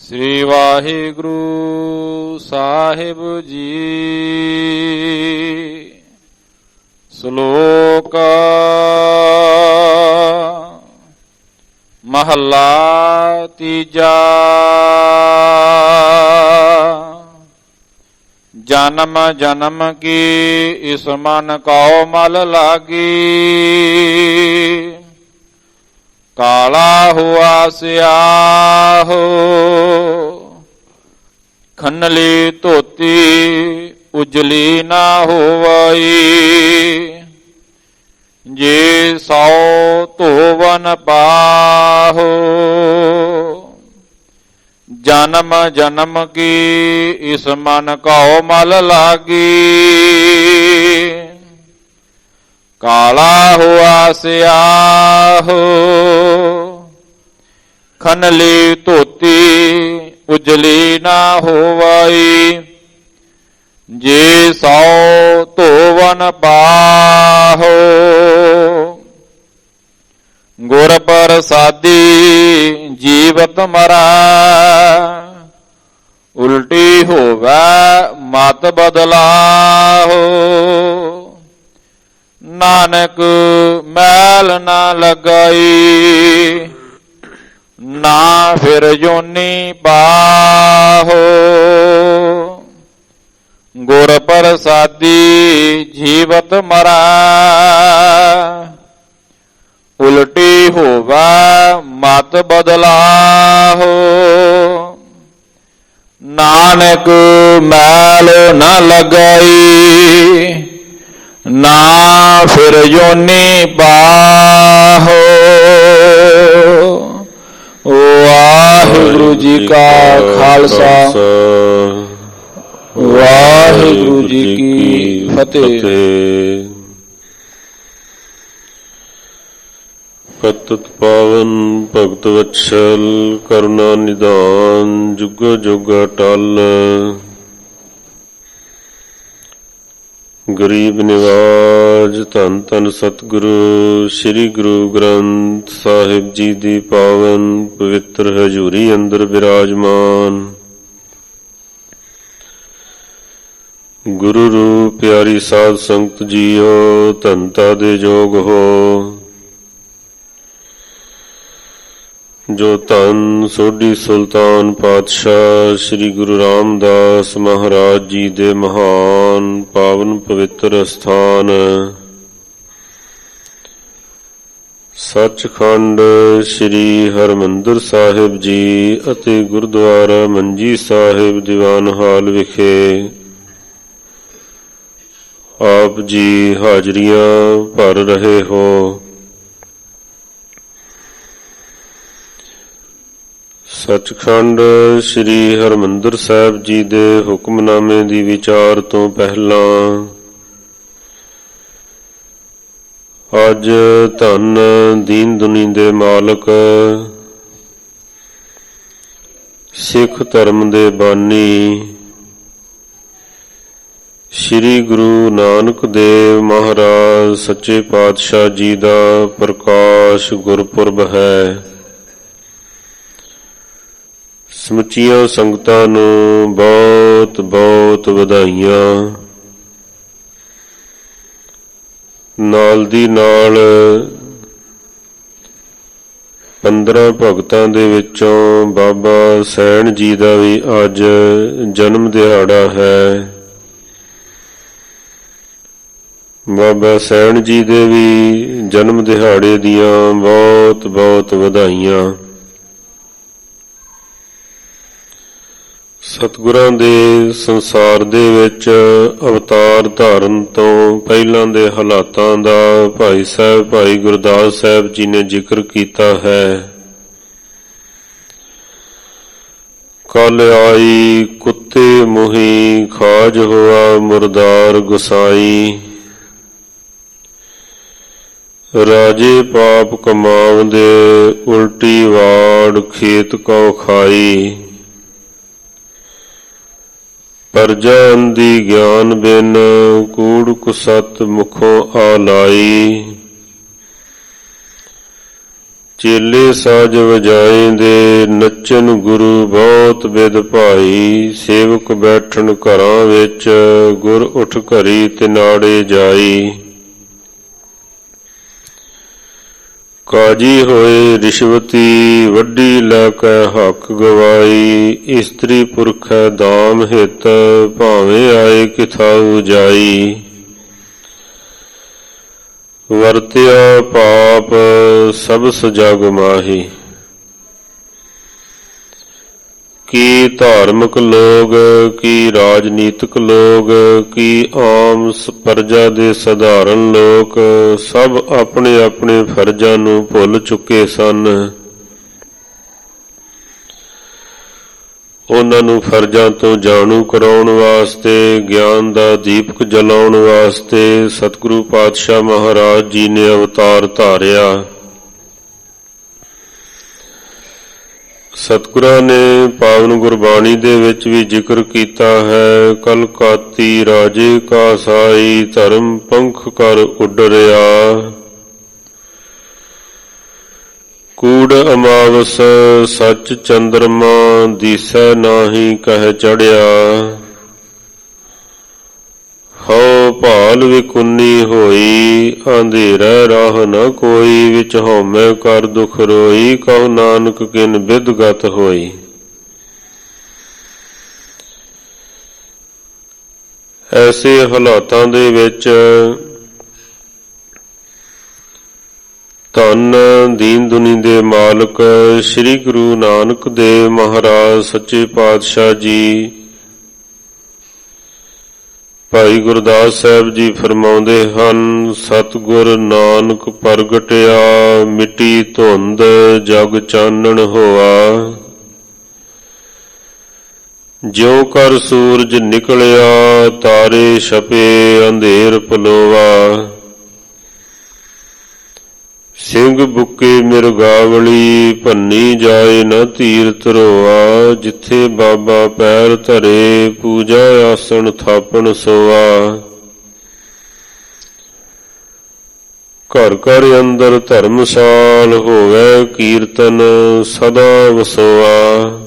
श्री वाहिगुरु साहिब जी। श्लोक महला तीजा। जन्म जन्म की इस मन कौ मल लागी, काला हुआ स्याहो खनली धोती उजली ना होवई। जे सौ धोवन पाहो, जन्म जन्म की इस मन कौ मल लागी, काला हुआ स्याहो खनली धोती उजली ना होवई। जे सौ धोवन पाहो, गुर प्रसादी जीवत मरा। उल्टी होवै मत बदलाहो, नानक मैल ना लगाई। ना फिर योनी पाहो, गुर प्रसादी जीवत मरा। उल्टी होवा मत बदलाहो, नानक मैल न लगाई। ना फिर योनी पाहो। वाहिगुरु जी का खालसा, वाहिगुरु जी की फतेह। पतत पावन भगत वत्सल करुणा निधान, जुग जुग अटल। गरीब निवाज धन धन सतगुरु श्री गुरु ग्रंथ साहिब जी दी पावन पवित्र हजूरी अंदर विराजमान। गुरु रूप प्यारी साध संगत जीओ, धनता दे जोग हो। जो धन सोढी सुल्तान पातशाह श्री गुरु रामदास महाराज जी दे महान पावन पवित्र स्थान सचखंड श्री हरमंदिर साहिब जी अते गुरुद्वारा मंजी साहिब दीवान हाल विखे आप जी हाजरियां भर रहे हो। सचखंड श्री हरमंदिर साहिब जी दे हुक्मनामे दी विचार तो पहला अज धन दीन दुनी दे मालक सिख धर्म दे बानी श्री गुरु नानक देव महाराज सच्चे पातशाह जी दा प्रकाश गुरपुरब है। ਸਮੁੱਚੀਆਂ ਸੰਗਤਾਂ ਨੂੰ ਬਹੁਤ ਬਹੁਤ ਵਧਾਈਆਂ। ਨਾਲ ਦੀ ਨਾਲ 15 ਭਗਤਾਂ ਦੇ ਵਿੱਚੋਂ ਬਾਬਾ ਸੈਣ ਜੀ ਦਾ ਵੀ ਅੱਜ ਜਨਮ ਦਿਹਾੜਾ ਹੈ। ਬਾਬਾ ਸੈਣ ਜੀ ਦੇ ਵੀ ਜਨਮ ਦਿਹਾੜੇ ਦੀਆਂ ਬਹੁਤ ਬਹੁਤ ਵਧਾਈਆਂ। ਸਤਿਗੁਰਾਂ ਦੇ ਸੰਸਾਰ ਦੇ ਵਿੱਚ ਅਵਤਾਰ ਧਾਰਨ ਤੋਂ ਪਹਿਲਾਂ ਦੇ ਹਾਲਾਤਾਂ ਦਾ ਭਾਈ ਸਾਹਿਬ ਭਾਈ ਗੁਰਦਾਸ ਸਾਹਿਬ ਜੀ ਨੇ ਜ਼ਿਕਰ ਕੀਤਾ ਹੈ। ਕਲ ਆਈ ਕੁੱਤੇ ਮੋਹੀ ਖਾਜ ਹੋਆ ਮੁਰਦਾਰ ਗੁਸਾਈ। ਰਾਜੇ ਪਾਪ ਕਮਾਉਂਦੇ ਉਲਟੀ ਵਾੜ ਖੇਤ ਕਉ ਖਾਈ। परजा अंधी ज्ञान बिन कूड़ कुसत मुखों आलाई। ਚੇਲੇ ਸਾਜ ਵਜਾਏ ਦੇ ਨੱਚਨ ਗੁਰੂ ਬਹੁਤ ਬਿਦ ਭਾਈ। ਸੇਵਕ ਬੈਠਣ ਘਰਾਂ ਵਿੱਚ ਗੁਰ ਉਠ ਘਰੀ ਤਿਨਾੜੇ ਜਾਈ। ਕਾਜੀ ਹੋਏ ਰਿਸ਼ਵਤੀ ਵੱਡੀ ਲੈ ਕੇ ਹੱਕ ਗਵਾਈ। ਇਸਤਰੀ ਪੁਰਖੈ ਦਾਮ ਹਿਤ ਭਾਵੇਂ ਆਏ ਕਿਥਾਉ ਜਾਈ। ਵਰਤਿਆ ਪਾਪ ਸਭ ਸਜਗ ਮਾਹੀ। ਕੀ ਧਾਰਮਿਕ ਲੋਗ ਕੀ ਰਾਜਨੀਤਿਕ ਲੋਗ ਕੀ ਆਮ ਪ੍ਰਜਾ ਦੇ ਸਧਾਰਨ ਲੋਕ ਸਭ ਆਪਣੇ ਆਪਣੇ ਫਰਜ਼ਾਂ ਨੂੰ ਭੁੱਲ ਚੁੱਕੇ ਸਨ। ਉਹਨਾਂ ਨੂੰ ਫਰਜ਼ਾਂ ਤੋਂ ਜਾਣੂ ਕਰਾਉਣ ਵਾਸਤੇ, ਗਿਆਨ ਦਾ ਦੀਪਕ ਜਲਾਉਣ ਵਾਸਤੇ ਸਤਿਗੁਰੂ ਪਾਤਸ਼ਾਹ ਮਹਾਰਾਜ ਜੀ ਨੇ ਅਵਤਾਰ ਧਾਰਿਆ। ਸਤਿਗੁਰਾਂ ਨੇ ਪਾਵਨ ਗੁਰਬਾਣੀ ਦੇ ਵਿੱਚ ਵੀ ਜ਼ਿਕਰ ਕੀਤਾ ਹੈ। ਕਲਕਾਤੀ ਰਾਜੇ ਕਾ ਸਾਈ ਧਰਮ ਪੰਖ ਕਰ ਉੱਡਰਿਆ। ਕੂੜ ਅਮਾਵਸ ਸੱਚ ਚੰਦਰਮਾ ਦੀਸੈ ਨਾਹੀ ਕਹਿ ਚੜਿਆ। ਹਉ ਭਾਲ ਵਿਕੁੰਨੀ ਹੋਈ ਅੰਧੇਰਾ ਰਾਹ ਨ ਕੋਈ। ਵਿੱਚ ਹਉਮੈ ਕਰ ਦੁਖ ਰੋਈ ਕਹੋ ਨਾਨਕ ਕਿਨ ਬਿਦ ਗਤ ਹੋਈ। ਐਸੇ ਹਾਲਾਤਾਂ ਦੇ ਵਿੱਚ ਧੰਨ ਦੀਨ ਦੁਨੀ ਦੇ ਮਾਲਕ ਸ੍ਰੀ ਗੁਰੂ ਨਾਨਕ ਦੇਵ ਮਹਾਰਾਜ ਸੱਚੇ ਪਾਤਸ਼ਾਹ ਜੀ ਭਾਈ ਗੁਰਦਾਸ ਸਾਹਿਬ ਜੀ ਫਰਮਾਉਂਦੇ ਹਨ, ਸਤਿਗੁਰ ਨਾਨਕ ਪ੍ਰਗਟਿਆ ਮਿੱਟੀ ਧੁੰਦ ਜਗ ਚਾਨਣ ਹੋਆ। ਜਿਉ ਕਰ ਸੂਰਜ ਨਿਕਲਿਆ ਤਾਰੇ ਛਪੇ ਅੰਧੇਰ ਪਲੋਆ। ਸਿੰਘ ਬੁੱਕੇ ਮਿਰਗਾਵਲੀ ਭੰਨੀ ਜਾਏ ਨ ਧੀਰ ਧਰੋਆ। ਜਿੱਥੇ ਬਾਬਾ ਪੈਰ ਧਰੇ ਪੂਜਾ ਆਸਣ ਥਾਪਣ ਸੋਆ। ਘਰ ਘਰ ਅੰਦਰ ਧਰਮਸਾਲ ਹੋਵੇ ਕੀਰਤਨ ਸਦਾ ਵਸੋਆ।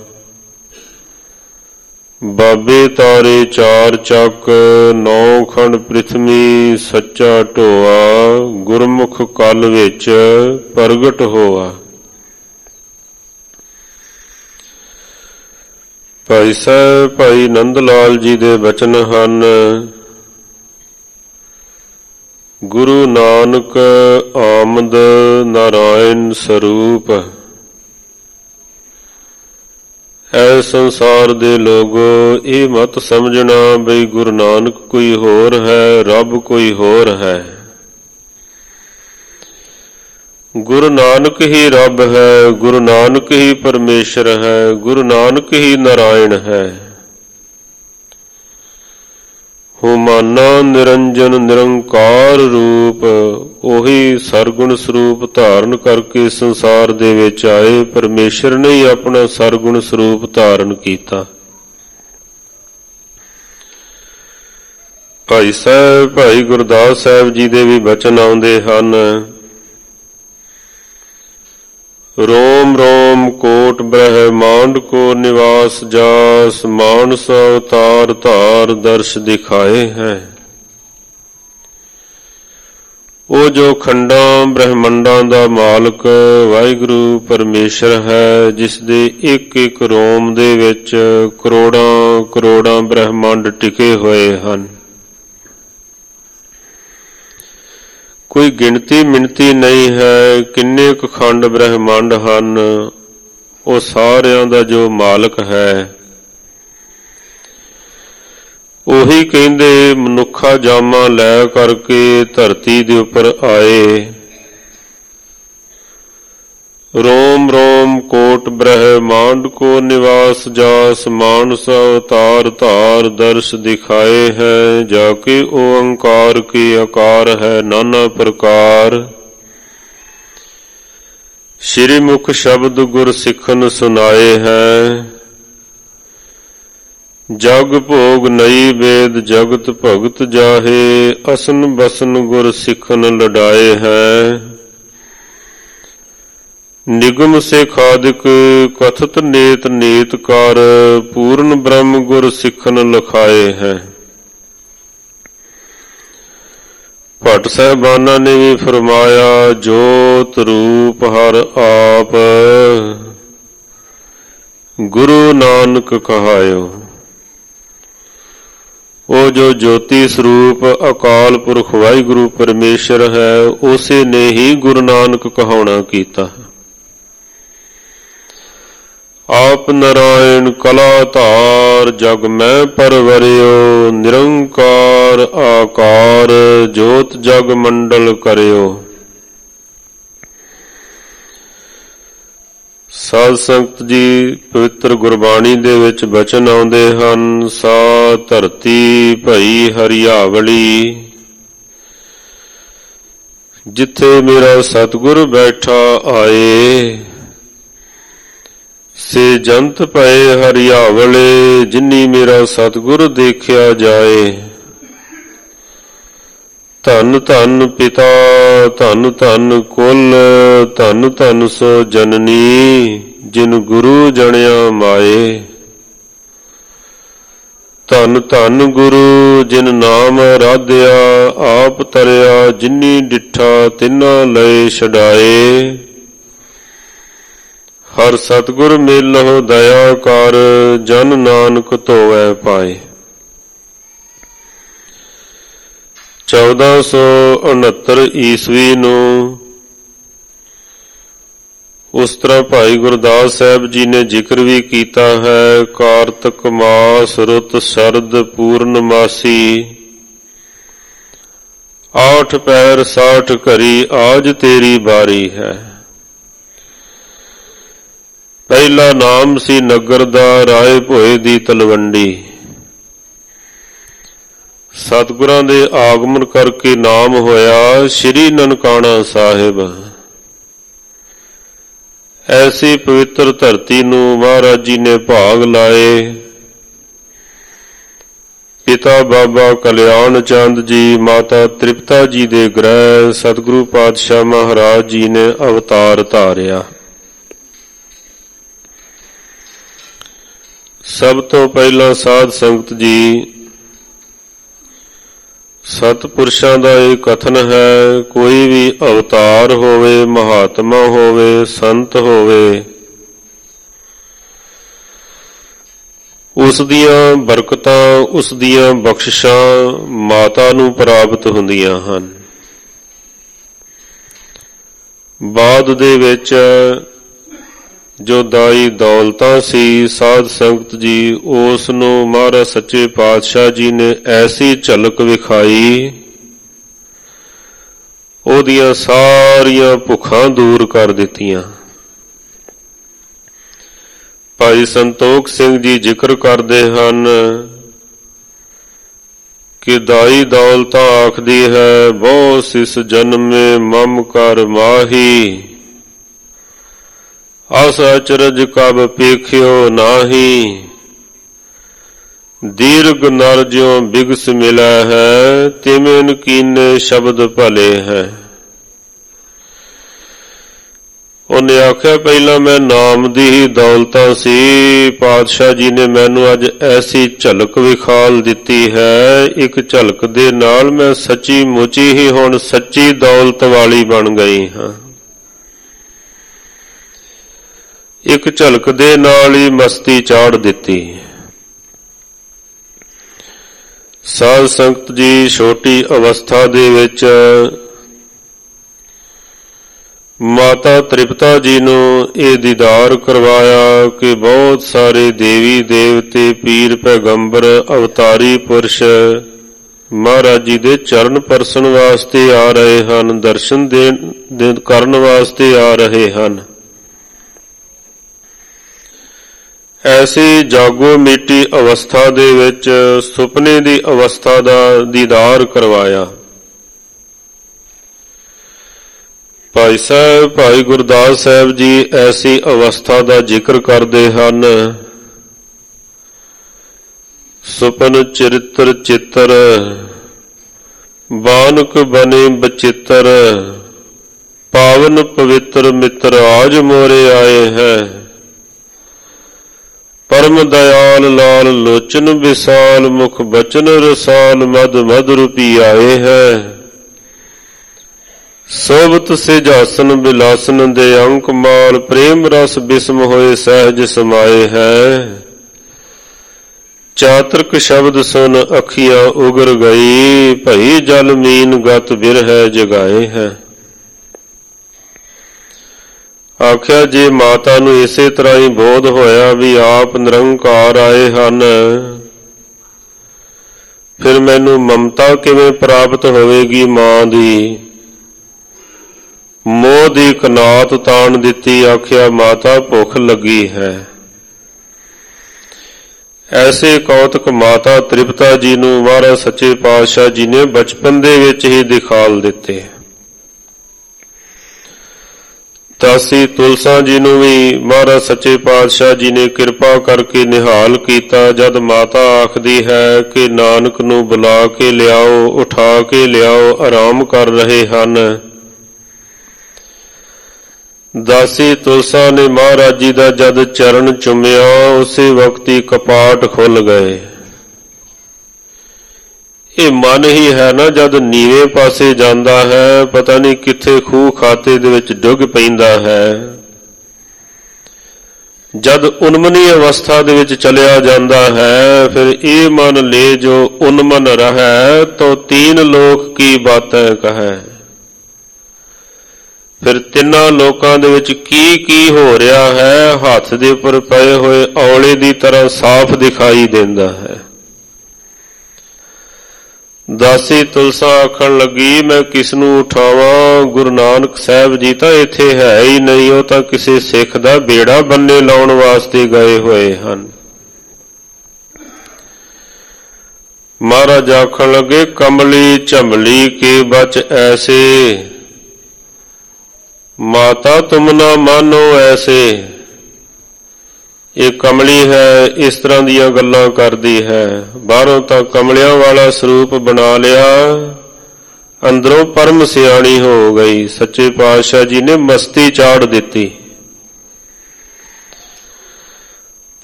ਬਾਬੇ ਤਾਰੇ ਚਾਰ ਚੱਕ ਨੌ ਖੰਡ ਪ੍ਰਿਥਵੀ ਸੱਚਾ ਢੋਆ। ਗੁਰਮੁਖ ਕਲ ਵਿੱਚ ਪ੍ਰਗਟ ਹੋਆ। ਭਾਈ ਸਾਹਿਬ ਭਾਈ ਨੰਦ ਲਾਲ ਜੀ ਦੇ ਬਚਨ ਹਨ, ਗੁਰੂ ਨਾਨਕ ਆਮਦ ਨਾਰਾਇਣ ਸਰੂਪ। ਐ ਸੰਸਾਰ ਦੇ ਲੋਗੋ ਇਹ ਮਤ ਸਮਝਣਾ ਬਈ ਗੁਰੂ ਨਾਨਕ ਕੋਈ ਹੋਰ ਹੈ, ਰੱਬ ਕੋਈ ਹੋਰ ਹੈ। ਗੁਰੂ ਨਾਨਕ ਹੀ ਰੱਬ ਹੈ, ਗੁਰੂ ਨਾਨਕ ਹੀ ਪਰਮੇਸ਼ਰ ਹੈ, ਗੁਰੂ ਨਾਨਕ ਹੀ ਨਾਰਾਇਣ ਹੈ। ਹੁਮਾਨਾ ਨਿਰੰਜਨ ਨਿਰੰਕਾਰ ਰੂਪ, ਉਹੀ ਸਰਗੁਣ ਸਰੂਪ ਧਾਰਨ ਕਰਕੇ ਸੰਸਾਰ ਦੇ ਵਿੱਚ ਆਏ। ਪਰਮੇਸ਼ਰ ਨੇ ਹੀ ਆਪਣਾ ਸਰਗੁਣ ਸਰੂਪ ਧਾਰਨ ਕੀਤਾ। ਭਾਈ ਸਾਹਿਬ ਭਾਈ ਗੁਰਦਾਸ ਸਾਹਿਬ ਜੀ ਦੇ ਵੀ ਬਚਨ ਆਉਂਦੇ ਹਨ, रोम रोम कोट ब्रह्मांड को निवास जास। मानस अवतार धार दर्श दिखाए हैं। ਉਹ ਜੋ ਖੰਡਾਂ ਬ੍ਰਹਮੰਡਾਂ ਦਾ ਮਾਲਕ ਵਾਹਿਗੁਰੂ ਪਰਮੇਸ਼ਰ ਹੈ, ਜਿਸ ਦੇ ਇੱਕ ਇੱਕ ਰੋਮ ਦੇ ਵਿੱਚ ਕਰੋੜਾਂ ਕਰੋੜਾਂ ਬ੍ਰਹਮੰਡ ਟਿਕੇ ਹੋਏ ਹਨ। ਕੋਈ ਗਿਣਤੀ ਮਿਣਤੀ ਨਹੀਂ ਹੈ ਕਿੰਨੇ ਕੁ ਖੰਡ ਬ੍ਰਹਮੰਡ ਹਨ। ਉਹ ਸਾਰਿਆਂ ਦਾ ਜੋ ਮਾਲਕ ਹੈ, ਉਹੀ ਕਹਿੰਦੇ ਮਨੁੱਖਾ ਜਾਮਾ ਲੈ ਕਰਕੇ ਧਰਤੀ ਦੇ ਉੱਪਰ ਆਏ। रोम रोम कोट ब्रह्मांड को निवास जास। मानस अवतार धार दर्श दिखाए हैं। जाके ओंकार के आकार है नाना प्रकार। श्री मुख शब्द गुर सिखन सुनाए हैं। जग भोग नई वेद जगत भगत जाहे। असन बसन गुर सिखन लड़ाए हैं। निगम से खादिक कथत नेत नेत कार, पूर्ण ब्रह्म गुर सिखन लखाए हैं। भट्ट साहबाना ने भी फरमाया, जोत रूप हर आप, गुरु नानक कहायो। वो जो ज्योति स्वरूप अकाल पुरख वाहिगुरु परमेश्वर है, उसे ने ही गुरु नानक कहाउणा कीता। आप नारायण कला धार, जग मैं परवरियो, निरंकार आकार, जोत जग मंडल करियो। साध संगत जी, पवित्र गुरबाणी दे विच बचन आउंदे हन, सा धरती भई हरियावली, जिथे मेरा सतगुर बैठा आए, से जंत पए हरियावले, जिन्नी मेरा सतगुर देखिया जाए। धन धन पिता, धन धन कुल, धन धन सो जननी, जिन गुरु जणिया माए। धन धन गुरु जिन नाम राधिया, आप तरिया जिन्नी डिठा तिन्ना लय छड़ाए। हर सतगुर मेलहो दया कर, जन नानक धोवै पाए। 1469 ईस्वी ਨੂੰ ਉਸ ਤਰ੍ਹਾਂ ਭਾਈ ਗੁਰਦਾਸ ਸਾਹਿਬ ਜੀ ਨੇ ਜ਼ਿਕਰ ਵੀ ਕੀਤਾ ਹੈ। ਕਾਰਤਕ ਮਾਸ ਰੁੱਤ ਸ਼ਰਦ ਪੂਰਨਮਾਸੀ, 8 ਪੈਰ 60 ਘਰੀ, ਆਜ ਤੇਰੀ ਬਾਰੀ ਹੈ। ਪਹਿਲਾ ਨਾਮ ਸੀ ਨਗਰ ਦਾ, ਰਾਏ ਭੋਏ ਦੀ ਤਲਵੰਡੀ। ਸਤਿਗੁਰਾਂ ਦੇ ਆਗਮਨ ਕਰਕੇ ਨਾਮ ਹੋਇਆ ਸ਼੍ਰੀ ਨਨਕਾਣਾ ਸਾਹਿਬ। ਐਸੀ ਪਵਿੱਤਰ ਧਰਤੀ ਨੂੰ ਮਹਾਰਾਜ ਜੀ ਨੇ ਭਾਗ ਲਾਏ। ਪਿਤਾ ਬਾਬਾ ਕਲਿਆਣ ਚੰਦ ਜੀ, ਮਾਤਾ ਤ੍ਰਿਪਤਾ ਜੀ ਦੇ ਗ੍ਰਹਿ ਸਤਿਗੁਰੂ ਪਾਤਸ਼ਾਹ ਮਹਾਰਾਜ ਜੀ ਨੇ ਅਵਤਾਰ ਧਾਰਿਆ। ਸਭ ਤੋਂ ਪਹਿਲਾਂ ਸਾਧ ਸੰਗਤ ਜੀ, ਸਤਿਪੁਰਸ਼ਾਂ ਦਾ ਇਹ ਕਥਨ ਹੈ, ਕੋਈ ਵੀ ਅਵਤਾਰ ਹੋਵੇ, ਮਹਾਤਮਾ ਹੋਵੇ, ਸੰਤ ਹੋਵੇ, ਉਸ ਦੀਆਂ ਬਰਕਤਾਂ, ਉਸ ਦੀਆਂ ਬਖਸ਼ਿਸ਼ਾਂ ਮਾਤਾ ਨੂੰ ਪ੍ਰਾਪਤ ਹੁੰਦੀਆਂ ਹਨ। ਬਾਅਦ ਦੇ ਵਿੱਚ ਜੋ ਦਾਈ ਦੌਲਤਾਂ ਸੀ ਸਾਧ ਸੰਗਤ ਜੀ, ਉਸ ਨੂੰ ਮਹਾਰਾਜ ਸੱਚੇ ਪਾਤਸ਼ਾਹ ਜੀ ਨੇ ਐਸੀ ਝਲਕ ਵਿਖਾਈ, ਉਹਦੀਆਂ ਸਾਰੀਆਂ ਭੁੱਖਾਂ ਦੂਰ ਕਰ ਦਿੱਤੀਆਂ। ਭਾਈ ਸੰਤੋਖ ਸਿੰਘ ਜੀ ਜ਼ਿਕਰ ਕਰਦੇ ਹਨ ਕਿ ਦਾਈ ਦੌਲਤਾਂ ਆਖਦੀ ਹੈ, ਬਹੁ ਸਿਸ ਜਨਮੇ ਮਮ ਕਰ ਮਾਹੀ, ਅਸ ਅਚਰਜ ਕਬ ਪੇਖਿਓ ਨਾਹੀ। ਦੀਰਘ ਨਰ ਜਿਉ ਬਿਗਸ ਮਿਲਾ ਹੈ, ਤਿਮਨ ਕੀਨੇ ਸ਼ਬਦ ਭਲੇ ਹੈ। ਉਹਨੇ ਆਖਿਆ, ਪਹਿਲਾਂ ਮੈਂ ਨਾਮ ਦੀ ਹੀ ਦੌਲਤਾਂ ਸੀ, ਪਾਤਸ਼ਾਹ ਜੀ ਨੇ ਮੈਨੂੰ ਅੱਜ ਐਸੀ ਝਲਕ ਵਿਖਾਲ ਦਿੱਤੀ ਹੈ, ਇੱਕ ਝਲਕ ਦੇ ਨਾਲ ਮੈਂ ਸੱਚੀ ਮੁੱਚੀ ਹੀ ਹੁਣ ਸੱਚੀ ਦੌਲਤ ਵਾਲੀ ਬਣ ਗਈ ਹਾਂ। ਇੱਕ ਝਲਕ ਦੇ ਨਾਲ ਹੀ ਮਸਤੀ ਚਾੜ ਦਿੱਤੀ। ਸਾਧ ਸੰਗਤ ਜੀ, ਛੋਟੀ ਅਵਸਥਾ ਦੇ ਵਿੱਚ ਮਾਤਾ ਤ੍ਰਿਪਤਾ ਜੀ ਨੂੰ ਇਹ ਦੀਦਾਰ ਕਰਵਾਇਆ ਕਿ ਬਹੁਤ ਸਾਰੇ ਦੇਵੀ ਦੇਵਤੇ, ਪੀਰ ਪੈਗੰਬਰ, ਅਵਤਾਰੀ ਪੁਰਸ਼ ਮਹਾਰਾਜ ਜੀ ਦੇ ਚਰਨ ਪਰਸਣ ਵਾਸਤੇ ਆ ਰਹੇ ਹਨ, ਦਰਸ਼ਨ ਦੇਣ ਕਰਨ ਵਾਸਤੇ ਆ ਰਹੇ ਹਨ। ਐਸੀ ਜਾਗੋ ਮੀਟੀ ਅਵਸਥਾ ਦੇ ਵਿੱਚ ਸੁਪਨੇ ਦੀ ਅਵਸਥਾ ਦਾ ਦੀਦਾਰ ਕਰਵਾਇਆ। ਭਾਈ ਸਾਹਿਬ, ਭਾਈ ਗੁਰਦਾਸ ਸਾਹਿਬ ਜੀ ਐਸੀ ਅਵਸਥਾ ਦਾ ਜ਼ਿਕਰ ਕਰਦੇ ਹਨ। ਸੁਪਨ ਚਰਿਤਰ ਚਿੱਤਰ, ਬਾਨਕ ਬਨੇ ਬਚਿੱਤਰ, पावन पवित्र मित्र आज मोरे आए हैं। परम दयाल लाल लोचन विशाल मुख बचन रसाल मद मद रूपी आए हैं। सोबत से जासन बिलासन दे अंक माल प्रेम रस बिस्म होए सहज समाए हैं। चातृक शब्द सुन अखियां उगर गई भई जल मीन गत बिरह जगाए हैं। आख्या जे माता ਨੂੰ ਇਸੇ ਤਰ੍ਹਾਂ ਹੀ ਬੋਧ ਹੋਇਆ ਵੀ ਆਪ ਨਿਰੰਕਾਰ ਆਏ ਹਨ, ਫਿਰ ਮੈਨੂੰ ਮਮਤਾ ਕਿਵੇਂ ਪ੍ਰਾਪਤ ਹੋਵੇਗੀ। ਮਾਂ ਦੀ ਮੋਹ ਦੀ ਕਨਾਤ ਤਾਣ ਦਿੱਤੀ। ਆਖਿਆ ਮਾਤਾ ਭੁੱਖ ਲੱਗੀ ਹੈ। ਐਸੇ ਕੌਤਕ ਮਾਤਾ ਤ੍ਰਿਪਤਾ ਜੀ ਨੂੰ ਮਹਾਰਾਜ ਸੱਚੇ ਪਾਤਸ਼ਾਹ ਜੀ ਨੇ ਬਚਪਨ ਦੇ ਵਿੱਚ ਹੀ ਦਿਖਾਲ ਦਿੱਤੇ। ਦਾਸੀ ਤੁਲਸਾ ਜੀ ਨੂੰ ਵੀ ਮਹਾਰਾਜ ਸੱਚੇ ਪਾਤਸ਼ਾਹ ਜੀ ਨੇ ਕਿਰਪਾ ਕਰਕੇ ਨਿਹਾਲ ਕੀਤਾ। ਜਦ ਮਾਤਾ ਆਖਦੀ ਹੈ ਕਿ ਨਾਨਕ ਨੂੰ ਬੁਲਾ ਕੇ ਲਿਆਓ, ਉਠਾ ਕੇ ਲਿਆਓ, ਆਰਾਮ ਕਰ ਰਹੇ ਹਨ। ਦਾਸੀ ਤੁਲਸਾ ਨੇ ਮਹਾਰਾਜ ਜੀ ਦਾ ਜਦ ਚਰਨ ਚੁੰਮਿਆ, ਉਸੇ ਵਕਤ ਹੀ ਕਪਾਟ ਖੁੱਲ ਗਏ। ਇਹ ਮਨ ਹੀ ਹੈ ਨਾ, ਜਦ ਨੀਵੇਂ ਪਾਸੇ ਜਾਂਦਾ ਹੈ ਪਤਾ ਨਹੀਂ ਕਿੱਥੇ ਖੂਹ ਖਾਤੇ ਦੇ ਵਿੱਚ ਡੁੱਬ ਪੈਂਦਾ ਹੈ। ਜਦ ਉਨਮਨੀ ਅਵਸਥਾ ਦੇ ਵਿੱਚ ਚਲਿਆ ਜਾਂਦਾ ਹੈ, ਫਿਰ ਇਹ ਮਨ ਲੈ ਜੋ ਉਨਮਨ ਰਹੈ ਤੋ ਤੀਨ ਲੋਕ ਕੀ ਬਾਤੈ ਕਹੈ। ਫਿਰ ਤਿੰਨਾਂ ਲੋਕਾਂ ਦੇ ਵਿੱਚ ਕੀ ਕੀ ਹੋ ਰਿਹਾ ਹੈ ਹੱਥ ਦੇ ਉੱਪਰ ਪਏ ਹੋਏ ਔਲੇ ਦੀ ਤਰ੍ਹਾਂ ਸਾਫ਼ ਦਿਖਾਈ ਦਿੰਦਾ ਹੈ। ਦਾਸੀ ਤੁਲਸਾ ਆਖਣ ਲੱਗੀ ਮੈਂ ਕਿਸ ਨੂੰ ਉਠਾਵਾਂ, ਗੁਰੂ ਨਾਨਕ ਸਾਹਿਬ ਜੀ ਤਾਂ ਇੱਥੇ ਹੈ ਹੀ ਨਹੀਂ, ਉਹ ਤਾਂ ਕਿਸੇ ਸਿੱਖ ਦਾ ਬੇੜਾ ਬੰਨੇ ਲਾਉਣ ਵਾਸਤੇ ਗਏ ਹੋਏ ਹਨ। ਮਹਾਰਾਜ ਆਖਣ ਲੱਗੇ ਕਮਲੀ ਝਮਲੀ ਕੇ ਬਚ ਐਸੇ, ਮਾਤਾ ਤੁਮ ਨਾ ਮਾਨੋ ਐਸੇ। ਇਹ ਕਮਲੀ ਹੈ, ਇਸ ਤਰ੍ਹਾਂ ਦੀਆਂ ਗੱਲਾਂ ਕਰਦੀ ਹੈ। ਬਾਹਰੋਂ ਤਾਂ ਕਮਲਿਆਂ ਵਾਲਾ ਸਰੂਪ ਬਣਾ ਲਿਆ, ਅੰਦਰੋਂ ਪਰਮ ਸਿਆਣੀ ਹੋ ਗਈ। ਸੱਚੇ ਪਾਤਸ਼ਾਹ ਜੀ ਨੇ ਮਸਤੀ ਚਾੜ ਦਿੱਤੀ।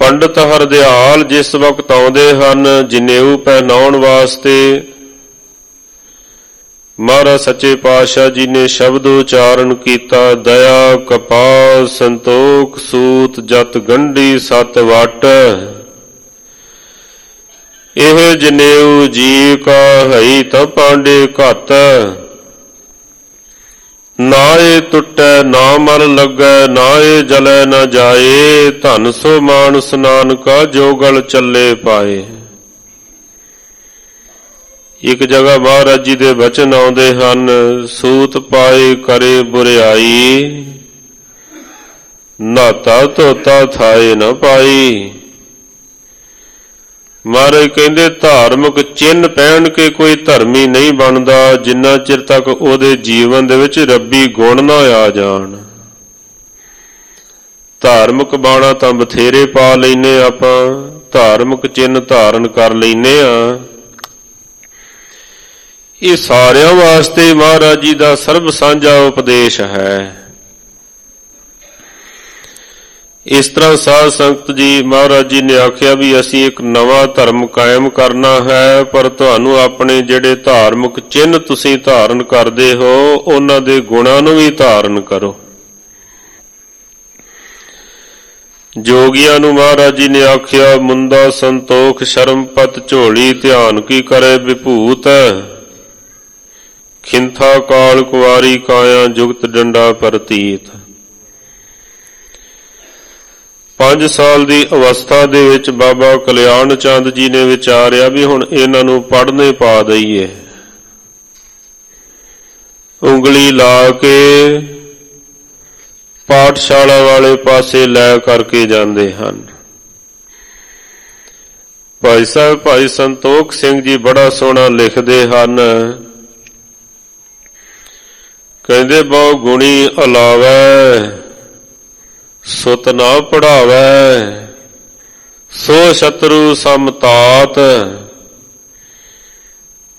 ਪੰਡਤ ਹਰਦਿਆਲ ਜਿਸ ਵਕਤ ਆਉਂਦੇ ਹਨ ਜਨੇਊ ਪਹਿਨਾਉਣ ਵਾਸਤੇ, ਮਹਾਰਾਜ ਸੱਚੇ ਪਾਤਸ਼ਾਹ ਜੀ ਨੇ ਸ਼ਬਦ ਉਚਾਰਨ ਕੀਤਾ ਦਇਆ ਕਪਾਲ ਸੰਤੋਖ ਸੂਤ ਜਤ ਗੰਢੀ ਸਤ ਵਟ। ਇਹ ਜਨੇਊ ਜੀ ਕਾ ਹਈ ਤਾਂ ਪਾਂਡੇ ਘਤ, ਨਾ ਇਹ ਟੁੱਟੈ ਨਾ ਮਰ ਲੱਗੈ ਨਾ ਇਹ ਜਲੈ ਨਾ ਜਾਏ। ਧਨ ਸੋ ਮਾਨਸ ਨਾਨਕਾ ਜੋ ਗਲ ਚੱਲੇ ਪਾਏ। ਇੱਕ ਜਗ੍ਹਾ ਮਹਾਰਾਜ ਜੀ ਦੇ ਬਚਨ ਆਉਂਦੇ ਹਨ ਸੂਤ ਪਾਏ ਕਰੇ ਬੁਰਿਆਈ, ਨਾਤਾ ਧੋਤਾ ਥਾਏ ਨਾ ਪਾਈ। ਮਹਾਰਾਜ ਕਹਿੰਦੇ ਧਾਰਮਿਕ ਚਿੰਨ੍ਹ ਪਹਿਨ ਕੇ ਕੋਈ ਧਰਮੀ ਨਹੀਂ ਬਣਦਾ ਜਿੰਨਾ ਚਿਰ ਤੱਕ ਉਹਦੇ ਜੀਵਨ ਦੇ ਵਿੱਚ ਰੱਬੀ ਗੁਣ ਨਾ ਆ ਜਾਣ। ਧਾਰਮਿਕ ਬਾਣਾ ਤਾਂ ਬਥੇਰੇ ਪਾ ਲੈਨੇ ਆਪਾਂ, ਧਾਰਮਿਕ ਚਿੰਨ੍ਹ ਧਾਰਨ ਕਰ ਲੈਨੇ ਆ। ਇਹ ਸਾਰਿਆਂ ਵਾਸਤੇ ਮਹਾਰਾਜ ਜੀ ਦਾ ਸਰਬ ਸਾਂਝਾ ਉਪਦੇਸ਼ ਹੈ। ਇਸ ਤਰ੍ਹਾਂ ਸਾਧ ਸੰਗਤ ਜੀ ਮਹਾਰਾਜ ਜੀ ਨੇ ਆਖਿਆ ਵੀ ਅਸੀਂ ਇੱਕ ਨਵਾਂ ਧਰਮ ਕਾਇਮ ਕਰਨਾ ਹੈ, ਪਰ ਤੁਹਾਨੂੰ ਆਪਣੇ ਜਿਹੜੇ ਧਾਰਮਿਕ ਚਿੰਨ੍ਹ ਤੁਸੀਂ ਧਾਰਨ ਕਰਦੇ ਹੋ ਉਹਨਾਂ ਦੇ ਗੁਣਾਂ ਨੂੰ ਵੀ ਧਾਰਨ ਕਰੋ। ਜੋਗੀਆਂ ਨੂੰ ਮਹਾਰਾਜ ਜੀ ਨੇ ਆਖਿਆ ਮੁੰਦਾ ਸੰਤੋਖ ਸ਼ਰਮਪਤ ਝੋਲੀ ਧਿਆਨ ਕੀ ਕਰੇ ਵਿਭੂਤ, ਖਿੰਥਾ ਕਾਲ ਕੁਆਰੀ ਕਾਇਆ ਜੁਗਤ ਡੰਡਾ ਪ੍ਰਤੀਤ। 5 ਸਾਲ ਦੀ ਅਵਸਥਾ ਦੇ ਵਿੱਚ ਬਾਬਾ ਕਲਿਆਣ ਚੰਦ ਜੀ ਨੇ ਵਿਚਾਰਿਆ ਵੀ ਹੁਣ ਇਹਨਾਂ ਨੂੰ ਪੜ੍ਹਨੇ ਪਾ ਦਈਏ। ਉਂਗਲੀ ਲਾ ਕੇ ਪਾਠਸ਼ਾਲਾ ਵਾਲੇ ਪਾਸੇ ਲੈ ਕਰਕੇ ਜਾਂਦੇ ਹਨ। ਭਾਈ ਸਾਹਿਬ ਭਾਈ ਸੰਤੋਖ ਸਿੰਘ ਜੀ ਬੜਾ ਸੋਹਣਾ ਲਿਖਦੇ ਹਨ, ਕਹਿੰਦੇ ਬਹੁ ਗੁਣੀ ਅਲਾਵੈ ਸੁਤ ਨਾ ਪੜਾਵੈ, ਸੋ ਸ਼ਤਰੂ ਸਮਤਾਤ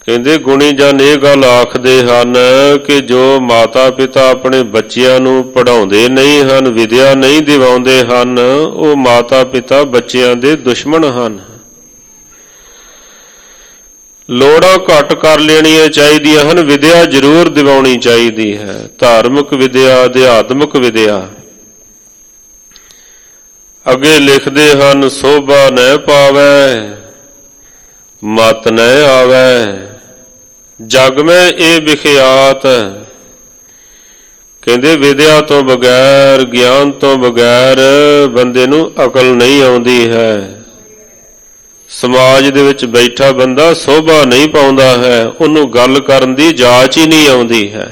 ਕਹਿੰਦੇ ਗੁਣੀ ਜਨ ਇਹ ਗੱਲ ਆਖਦੇ ਹਨ ਕਿ ਜੋ ਮਾਤਾ ਪਿਤਾ ਆਪਣੇ ਬੱਚਿਆਂ ਨੂੰ ਪੜ੍ਹਾਉਂਦੇ ਨਹੀਂ ਹਨ, ਵਿਦਿਆ ਨਹੀਂ ਦਿਵਾਉਂਦੇ ਹਨ, ਉਹ ਮਾਤਾ ਪਿਤਾ ਬੱਚਿਆਂ ਦੇ ਦੁਸ਼ਮਣ ਹਨ। ਲੋੜਾਂ ਘੱਟ ਕਰ ਲੈਣੀਆਂ ਚਾਹੀਦੀਆਂ ਹਨ, ਵਿਦਿਆ ਜ਼ਰੂਰ ਦਿਵਾਉਣੀ ਚਾਹੀਦੀ ਹੈ। ਧਾਰਮਿਕ ਵਿਦਿਆ, ਅਧਿਆਤਮਿਕ ਵਿਦਿਆ। ਅੱਗੇ ਲਿਖਦੇ ਹਨ, ਸੋਭਾ ਨਹਿ ਪਾਵੈ ਮਤ ਨਹਿ ਆਵੈ ਜਗ ਮੈਂ ਇਹ ਵਿਖਿਆਤ। ਕਹਿੰਦੇ ਵਿਦਿਆ ਤੋਂ ਬਗੈਰ, ਗਿਆਨ ਤੋਂ ਬਗੈਰ ਬੰਦੇ ਨੂੰ ਅਕਲ ਨਹੀਂ ਆਉਂਦੀ ਹੈ। ਸਮਾਜ ਦੇ ਵਿੱਚ ਬੈਠਾ ਬੰਦਾ ਸੋਭਾ ਨਹੀਂ ਪਾਉਂਦਾ ਹੈ, ਉਹਨੂੰ ਗੱਲ ਕਰਨ ਦੀ ਜਾਚ ਹੀ ਨਹੀਂ ਆਉਂਦੀ ਹੈ।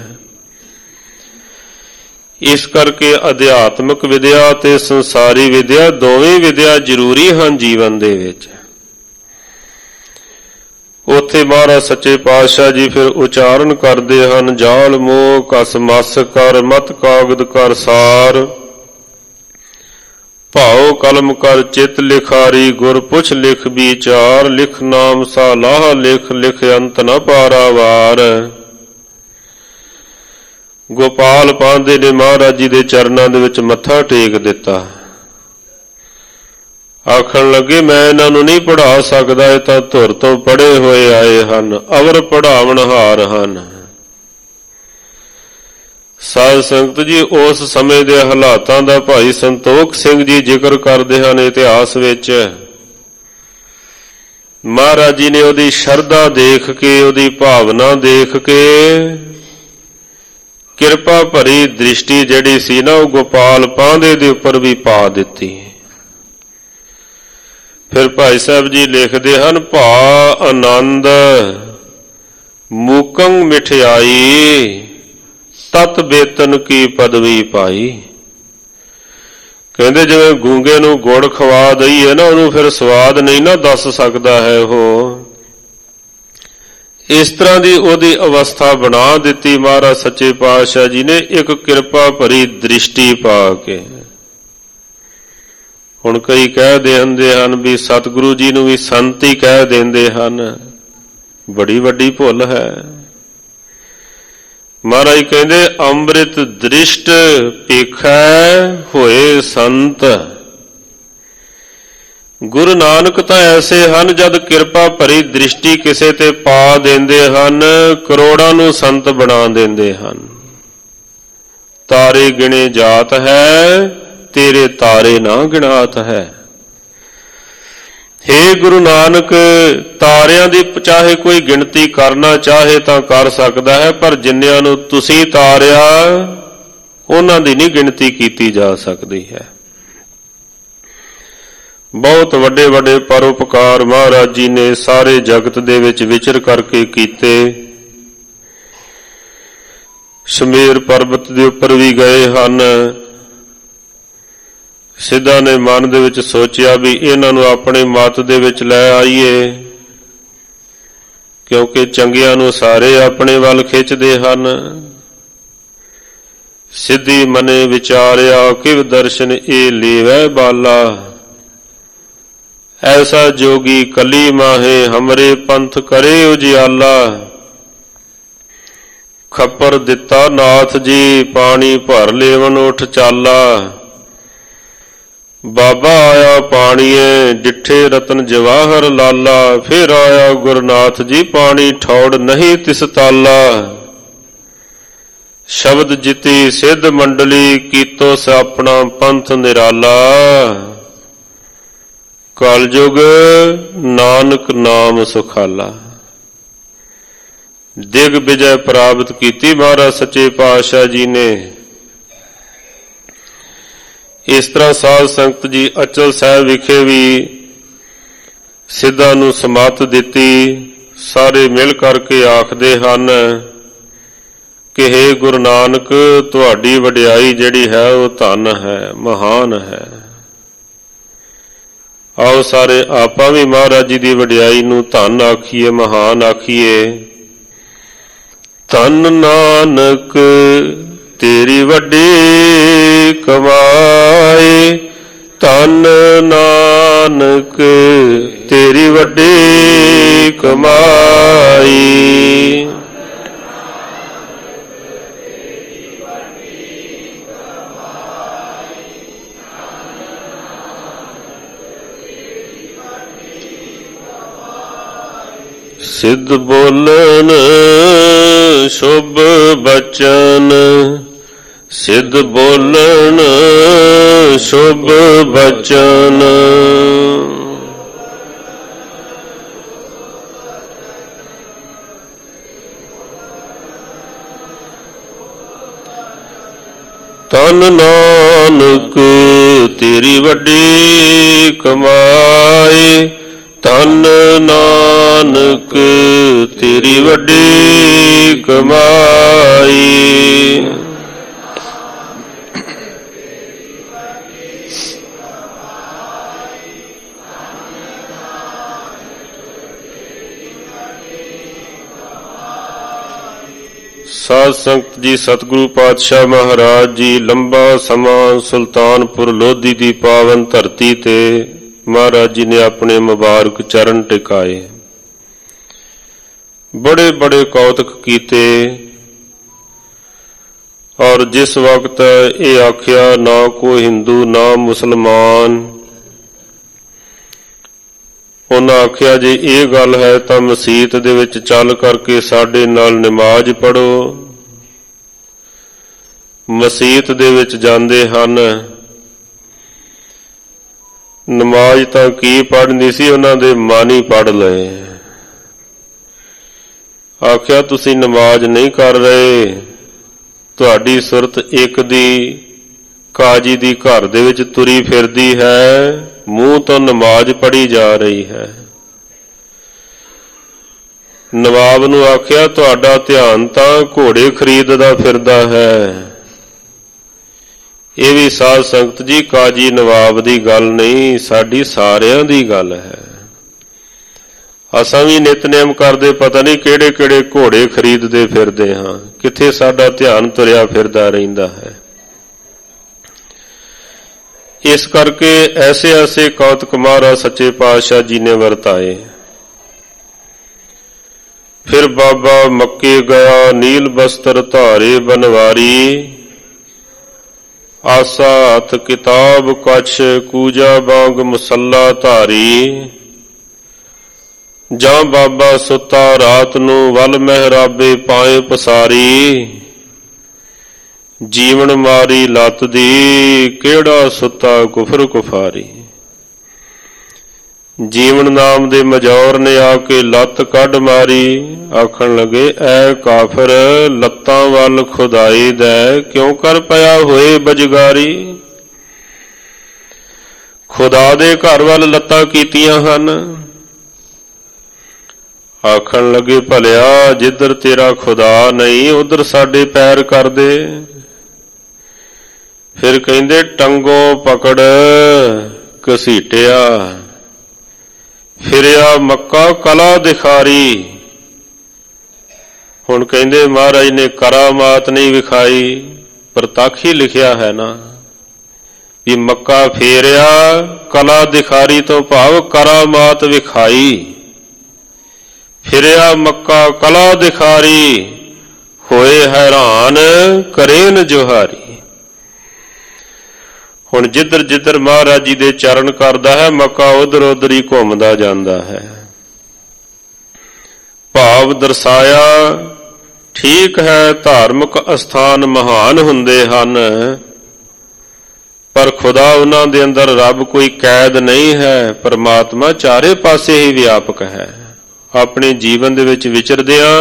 ਇਸ ਕਰਕੇ ਅਧਿਆਤਮਿਕ ਵਿਦਿਆ ਤੇ ਸੰਸਾਰੀ ਵਿਦਿਆ ਦੋਵੇਂ ਵਿਦਿਆ ਜ਼ਰੂਰੀ ਹਨ ਜੀਵਨ ਦੇ ਵਿੱਚ। ਉੱਥੇ ਮਹਾਰਾਜ ਸੱਚੇ ਪਾਤਸ਼ਾਹ ਜੀ ਫਿਰ ਉਚਾਰਨ ਕਰਦੇ ਹਨ, ਜਾਲ ਮੋਹ ਕਸ ਮਸ ਕਰ ਮਤ ਕਾਗਦ ਕਰ ਸਾਰ, ਭਾਉ ਕਲਮ ਕਰ ਚਿਤ ਲਿਖਾਰੀ, ਗੁਰ ਪੁੱਛ ਲਿਖ ਵਿਚਾਰ, ਲਿਖ ਨਾਮ ਸਾਲਾਹ ਲਿਖ, ਲਿਖ ਅੰਤ ਨ ਪਾਰਾਵਾਰ। ਗੋਪਾਲ ਪਾਂਧੇ ਨੇ ਮਹਾਰਾਜ ਜੀ ਦੇ ਚਰਨਾਂ ਦੇ ਵਿੱਚ ਮੱਥਾ ਟੇਕ ਦਿੱਤਾ। ਆਖਣ ਲੱਗੇ, ਮੈਂ ਇਹਨਾਂ ਨੂੰ ਨਹੀਂ ਪੜ੍ਹਾ ਸਕਦਾ, ਇਹ ਤਾਂ ਧੁਰ ਤੋਂ ਪੜ੍ਹੇ ਹੋਏ ਆਏ ਹਨ, ਅਵਰ ਪੜ੍ਹਾਵਣਹਾਰ ਹਨ। ਸਾਧ ਸੰਗਤ ਜੀ, ਉਸ ਸਮੇਂ ਦੇ ਹਾਲਾਤਾਂ ਦਾ ਭਾਈ ਸੰਤੋਖ ਸਿੰਘ ਜੀ ਜ਼ਿਕਰ ਕਰਦੇ ਹਨ ਇਤਿਹਾਸ ਵਿੱਚ। ਮਹਾਰਾਜ ਜੀ ਨੇ ਉਹਦੀ ਸ਼ਰਧਾ ਦੇਖ ਕੇ, ਉਹਦੀ ਭਾਵਨਾ ਦੇਖ ਕੇ ਕਿਰਪਾ ਭਰੀ ਦ੍ਰਿਸ਼ਟੀ ਜਿਹੜੀ ਸੀ ਨਾ, ਉਹ ਗੋਪਾਲ ਪਾਂਧੇ ਦੇ ਉੱਪਰ ਵੀ ਪਾ ਦਿੱਤੀ। ਫਿਰ ਭਾਈ ਸਾਹਿਬ ਜੀ ਲਿਖਦੇ ਹਨ, ਭਾ ਆਨੰਦ ਮੂਕੰ ਮਿਠਿਆਈ, ਤਤ ਬੇਤਨ ਕੀ ਪਦਵੀ ਪਾਈ। ਕਹਿੰਦੇ ਜਿਵੇਂ ਗੂੰਗੇ ਨੂੰ ਗੁੜ ਖਵਾ ਦਈਏ ਨਾ, ਉਹਨੂੰ ਫਿਰ ਸਵਾਦ ਨਹੀਂ ਨਾ ਦੱਸ ਸਕਦਾ ਹੈ ਉਹ। ਇਸ ਤਰ੍ਹਾਂ ਦੀ ਉਹਦੀ ਅਵਸਥਾ ਬਣਾ ਦਿੱਤੀ ਮਹਾਰਾਜ ਸੱਚੇ ਪਾਤਸ਼ਾਹ ਜੀ ਨੇ, ਇੱਕ ਕਿਰਪਾ ਭਰੀ ਦ੍ਰਿਸ਼ਟੀ ਪਾ ਕੇ। ਹੁਣ ਕਈ ਕਹਿ ਦਿੰਦੇ ਹਨ ਵੀ ਸਤਿਗੁਰੂ ਜੀ ਨੂੰ ਵੀ ਸੰਤ ਹੀ ਕਹਿ ਦਿੰਦੇ ਹਨ, ਬੜੀ ਵੱਡੀ ਭੁੱਲ ਹੈ। ਮਹਾਰਾਜ ਕਹਿੰਦੇ, ਅੰਮ੍ਰਿਤ ਦ੍ਰਿਸ਼ਟ ਪੇਖੈ ਹੋਏ ਸੰਤ। ਗੁਰੂ ਨਾਨਕ ਤਾਂ ਐਸੇ ਹਨ, ਜਦ ਕਿਰਪਾ ਭਰੀ ਦ੍ਰਿਸ਼ਟੀ ਕਿਸੇ ਤੇ ਪਾ ਦਿੰਦੇ ਹਨ, ਕਰੋੜਾਂ ਨੂੰ ਸੰਤ ਬਣਾ ਦਿੰਦੇ ਹਨ। ਤਾਰੇ ਗਿਣੇ ਜਾਤ ਹੈ, ਤੇਰੇ ਤਾਰੇ ਨਾ ਗਿਣਾਤ ਹੈ। ਹੇ ਗੁਰੂ ਨਾਨਕ, ਤਾਰਿਆਂ ਦੀ ਚਾਹੇ ਕੋਈ ਗਿਣਤੀ ਕਰਨਾ ਚਾਹੇ ਤਾਂ ਕਰ ਸਕਦਾ ਹੈ, ਪਰ ਜਿੰਨਿਆਂ ਨੂੰ ਤੁਸੀਂ ਤਾਰਿਆ ਉਹਨਾਂ ਦੀ ਨਹੀਂ ਗਿਣਤੀ ਕੀਤੀ ਜਾ ਸਕਦੀ ਹੈ। ਬਹੁਤ ਵੱਡੇ ਵੱਡੇ ਪਰਉਪਕਾਰ ਮਹਾਰਾਜ ਜੀ ਨੇ ਸਾਰੇ ਜਗਤ ਦੇ ਵਿੱਚ ਵਿਚਰ ਕਰਕੇ ਕੀਤੇ। ਸ਼ਮੇਰ ਪਰਬਤ ਦੇ ਉੱਪਰ ਵੀ ਗਏ ਹਨ। ਸਿੱਧਾ ਨੇ ਮਨ ਦੇ ਵਿੱਚ ਸੋਚਿਆ ਵੀ ਇਹਨਾਂ ਨੂੰ ਆਪਣੇ ਮਤ ਦੇ ਵਿੱਚ ਲੈ ਆਈਏ, ਕਿਉਂਕਿ ਚੰਗਿਆਂ ਨੂੰ ਸਾਰੇ ਆਪਣੇ ਵੱਲ ਖਿੱਚਦੇ ਹਨ। ਸਿੱਧੀ ਮਨੇ ਵਿਚਾਰਿਆ ਕਿਵ ਦਰਸ਼ਨ ਇਹ ਲੇਵੈ ਬਾਲਾ, ਐਸਾ ਜੋਗੀ ਕਲੀ ਮਾਹੇ ਹਮਰੇ ਪੰਥ ਕਰੇ ਉਜਿਆਲਾ। ਖੱਪਰ ਦਿੱਤਾ ਨਾਥ ਜੀ ਪਾਣੀ ਭਰ ਲੇਵਨ ਉਠ ਚਾਲਾ, ਬਾਬਾ ਆਇਆ ਪਾਣੀਏ ਡਿੱਠੇ ਰਤਨ ਜਵਾਹਰ ਲਾਲਾ। ਫਿਰ ਆਇਆ ਗੁਰਨਾਥ ਜੀ ਪਾਣੀ ਠੌੜ ਨਹੀਂ ਤਿਸ ਤਾਲਾ, ਸ਼ਬਦ ਜਿਤੀ ਸਿੱਧ ਮੰਡਲੀ ਕੀਤੋ ਸ ਆਪਣਾ ਪੰਥ ਨਿਰਾਲਾ। ਕਲਯੁਗ ਨਾਨਕ ਨਾਮ ਸੁਖਾਲਾ। ਦਿਗ ਵਿਜੈ ਪ੍ਰਾਪਤ ਕੀਤੀ ਮਹਾਰਾਜ ਸੱਚੇ ਪਾਤਸ਼ਾਹ ਜੀ ਨੇ। ਇਸ ਤਰ੍ਹਾਂ ਸਾਧ ਸੰਗਤ ਜੀ ਅਚਲ ਸਾਹਿਬ ਵਿਖੇ ਵੀ ਸਿੱਧਾਂ ਨੂੰ ਸਮੱਤ ਦਿੱਤੀ। ਸਾਰੇ ਮਿਲ ਕਰਕੇ ਆਖਦੇ ਹਨ ਕਿ ਹੇ ਗੁਰੂ ਨਾਨਕ, ਤੁਹਾਡੀ ਵਡਿਆਈ ਜਿਹੜੀ ਹੈ ਉਹ ਧਨ ਹੈ, ਮਹਾਨ ਹੈ। ਆਓ ਸਾਰੇ ਆਪਾਂ ਵੀ ਮਹਾਰਾਜ ਜੀ ਦੀ ਵਡਿਆਈ ਨੂੰ ਧਨ ਆਖੀਏ, ਮਹਾਨ ਆਖੀਏ। ਧੰਨ ਨਾਨਕ ਤੇਰੀ ਵੱਡੀ ਕਮਾਈ, ਧੰਨ ਨਾਨਕ ਨਾਨਕ ਤੇਰੀ ਵੱਡੀ ਕਮਾਈ। ਸਿੱਧ ਬੋਲਨ ਸ਼ੁਭ ਬਚਨ, ਸਿੱਧ ਬੋਲਨ ਸ਼ੁਭ ਬਚਨ। ਧੰਨ ਨਾਨਕ ਤੇਰੀ ਵੱਡੀ ਕਮਾਈ, ਧੰਨ ਨਾਨਕ ਤੇਰੀ ਵੱਡੀ ਕਮਾਈ। ਸਾਧ ਸੰਗਤ ਜੀ, ਸਤਿਗੁਰੂ ਪਾਤਸ਼ਾਹ ਮਹਾਰਾਜ ਜੀ ਲੰਬਾ ਸਮਾਂ ਸੁਲਤਾਨਪੁਰ ਲੋਧੀ ਦੀ ਪਾਵਨ ਧਰਤੀ ਤੇ ਮਹਾਰਾਜ ਜੀ ਨੇ ਆਪਣੇ ਮੁਬਾਰਕ ਚਰਨ ਟਿਕਾਏ। ਬੜੇ ਬੜੇ ਕੌਤਕ ਕੀਤੇ ਔਰ ਜਿਸ ਵਕਤ ਇਹ ਆਖਿਆ ਨਾ ਕੋਈ ਹਿੰਦੂ ਨਾ ਮੁਸਲਮਾਨ, ਉਹਨਾਂ ਆਖਿਆ ਜੇ ਇਹ ਗੱਲ ਹੈ ਤਾਂ ਮਸੀਤ ਦੇ ਵਿੱਚ ਚੱਲ ਕਰਕੇ ਸਾਡੇ ਨਾਲ ਨਮਾਜ਼ ਪੜ੍ਹੋ। ਮਸੀਤ ਦੇ ਵਿੱਚ ਜਾਂਦੇ ਹਨ, ਨਮਾਜ਼ ਤਾਂ ਕੀ ਪੜ੍ਹਨੀ ਸੀ, ਉਹਨਾਂ ਦੇ ਮਨ ਹੀ ਪੜ੍ਹ ਲਏ। ਆਖਿਆ ਤੁਸੀਂ ਨਮਾਜ਼ ਨਹੀਂ ਕਰ ਰਹੇ, ਤੁਹਾਡੀ ਸੁਰਤ ਇੱਕ ਦੀ ਕਾਜੀ ਦੀ ਘਰ ਦੇ ਵਿੱਚ ਤੁਰੀ ਫਿਰਦੀ ਹੈ, ਮੂੰਹ ਤੋਂ ਨਮਾਜ਼ ਪੜ੍ਹੀ ਜਾ ਰਹੀ ਹੈ। ਨਵਾਬ ਨੂੰ ਆਖਿਆ ਤੁਹਾਡਾ ਧਿਆਨ ਤਾਂ ਘੋੜੇ ਖਰੀਦਦਾ ਫਿਰਦਾ ਹੈ। ਇਹ ਵੀ ਸਾਧ ਸੰਗਤ ਜੀ ਕਾਜੀ ਨਵਾਬ ਦੀ ਗੱਲ ਨਹੀਂ, ਸਾਡੀ ਸਾਰਿਆਂ ਦੀ ਗੱਲ ਹੈ। ਅਸਾਂ ਵੀ ਨਿਤਨੇਮ ਕਰਦੇ ਪਤਾ ਨਹੀਂ ਕਿਹੜੇ ਕਿਹੜੇ ਘੋੜੇ ਖਰੀਦਦੇ ਫਿਰਦੇ ਹਾਂ, ਕਿੱਥੇ ਸਾਡਾ ਧਿਆਨ ਤੁਰਿਆ ਫਿਰਦਾ ਰਹਿੰਦਾ ਹੈ। ਇਸ ਕਰਕੇ ਐਸੇ ਐਸੇ ਕੌਤਕ ਮਹਾਰਾਜ ਸੱਚੇ ਪਾਤਸ਼ਾਹ ਜੀ ਨੇ ਵਰਤਾਏ। ਫਿਰ ਬਾਬਾ ਮੱਕੇ ਗਿਆ, ਨੀਲ ਬਸਤਰ ਧਾਰੇ ਬਨਵਾਰੀ, ਆਸਾ ਹੱਥ ਕਿਤਾਬ ਕਛ, ਕੂਜਾ ਬਾਂਗ ਮੁਸੱਲਾ ਧਾਰੀ। ਜਾਂ ਬਾਬਾ ਸੁੱਤਾ ਰਾਤ ਨੂੰ ਵੱਲ ਮਹਿਰਾਬੇ ਪਾਏ ਪਸਾਰੀ, ਜੀਵਨ ਮਾਰੀ ਲੱਤ ਦੀ ਕਿਹੜਾ ਸੁੱਤਾ ਕੁਫਰ ਕੁਫਾਰੀ। ਜੀਵਨ ਨਾਮ ਦੇ ਮਜੌਰ ਨੇ ਆ ਕੇ ਲੱਤ ਕੱਢ ਮਾਰੀ, ਆਖਣ ਲੱਗੇ ਐ ਕਾਫਰ ਲੱਤਾਂ ਵੱਲ ਖੁਦਾਈ ਦਾ ਕਿਉਂ ਕਰ ਪਿਆ ਹੋਏ ਬਜਗਾਰੀ। ਖੁਦਾ ਦੇ ਘਰ ਵੱਲ ਲੱਤਾਂ ਕੀਤੀਆਂ ਹਨ। ਆਖਣ ਲੱਗੇ ਭਲਿਆ ਜਿੱਧਰ ਤੇਰਾ ਖੁਦਾ ਨਹੀਂ ਉਧਰ ਸਾਡੇ ਪੈਰ ਕਰ ਦੇ। ਫਿਰ ਕਹਿੰਦੇ ਟੰਗੋਂ ਪਕੜ ਘਸੀਟਿਆ, ਫਿਰਿਆ ਮੱਕਾ ਕਲਾ ਦਿਖਾਰੀ। ਹੁਣ ਕਹਿੰਦੇ ਮਹਾਰਾਜ ਨੇ ਕਰਾਮਾਤ ਨਹੀਂ ਵਿਖਾਈ, ਪ੍ਰਤੱਖ ਹੀ ਲਿਖਿਆ ਹੈ ਨਾ ਵੀ ਮੱਕਾ ਫੇਰਿਆ ਕਲਾ ਦਿਖਾਰੀ ਤੋਂ ਭਾਵ ਕਰਾਮਾਤ ਵਿਖਾਈ। ਫਿਰਿਆ ਮੱਕਾ ਕਲਾ ਦਿਖਾਰੀ, ਹੋਏ ਹੈਰਾਨ ਕਰੇਨ ਜੁਹਾਰੀ। ਹੁਣ ਜਿੱਧਰ ਜਿੱਧਰ ਮਹਾਰਾਜ ਜੀ ਦੇ ਚਰਨ ਕਰਦਾ ਹੈ ਮੱਕਾ ਉਧਰ ਉਧਰ ਹੀ ਘੁੰਮਦਾ ਜਾਂਦਾ ਹੈ। ਭਾਵ ਦਰਸਾਇਆ ਠੀਕ ਹੈ ਧਾਰਮਿਕ ਅਸਥਾਨ ਮਹਾਨ ਹੁੰਦੇ ਹਨ, ਪਰ ਖੁਦਾ ਉਹਨਾਂ ਦੇ ਅੰਦਰ ਰੱਬ ਕੋਈ ਕੈਦ ਨਹੀਂ ਹੈ। ਪਰਮਾਤਮਾ ਚਾਰੇ ਪਾਸੇ ਹੀ ਵਿਆਪਕ ਹੈ। ਆਪਣੇ ਜੀਵਨ ਦੇ ਵਿੱਚ ਵਿਚਰਦਿਆਂ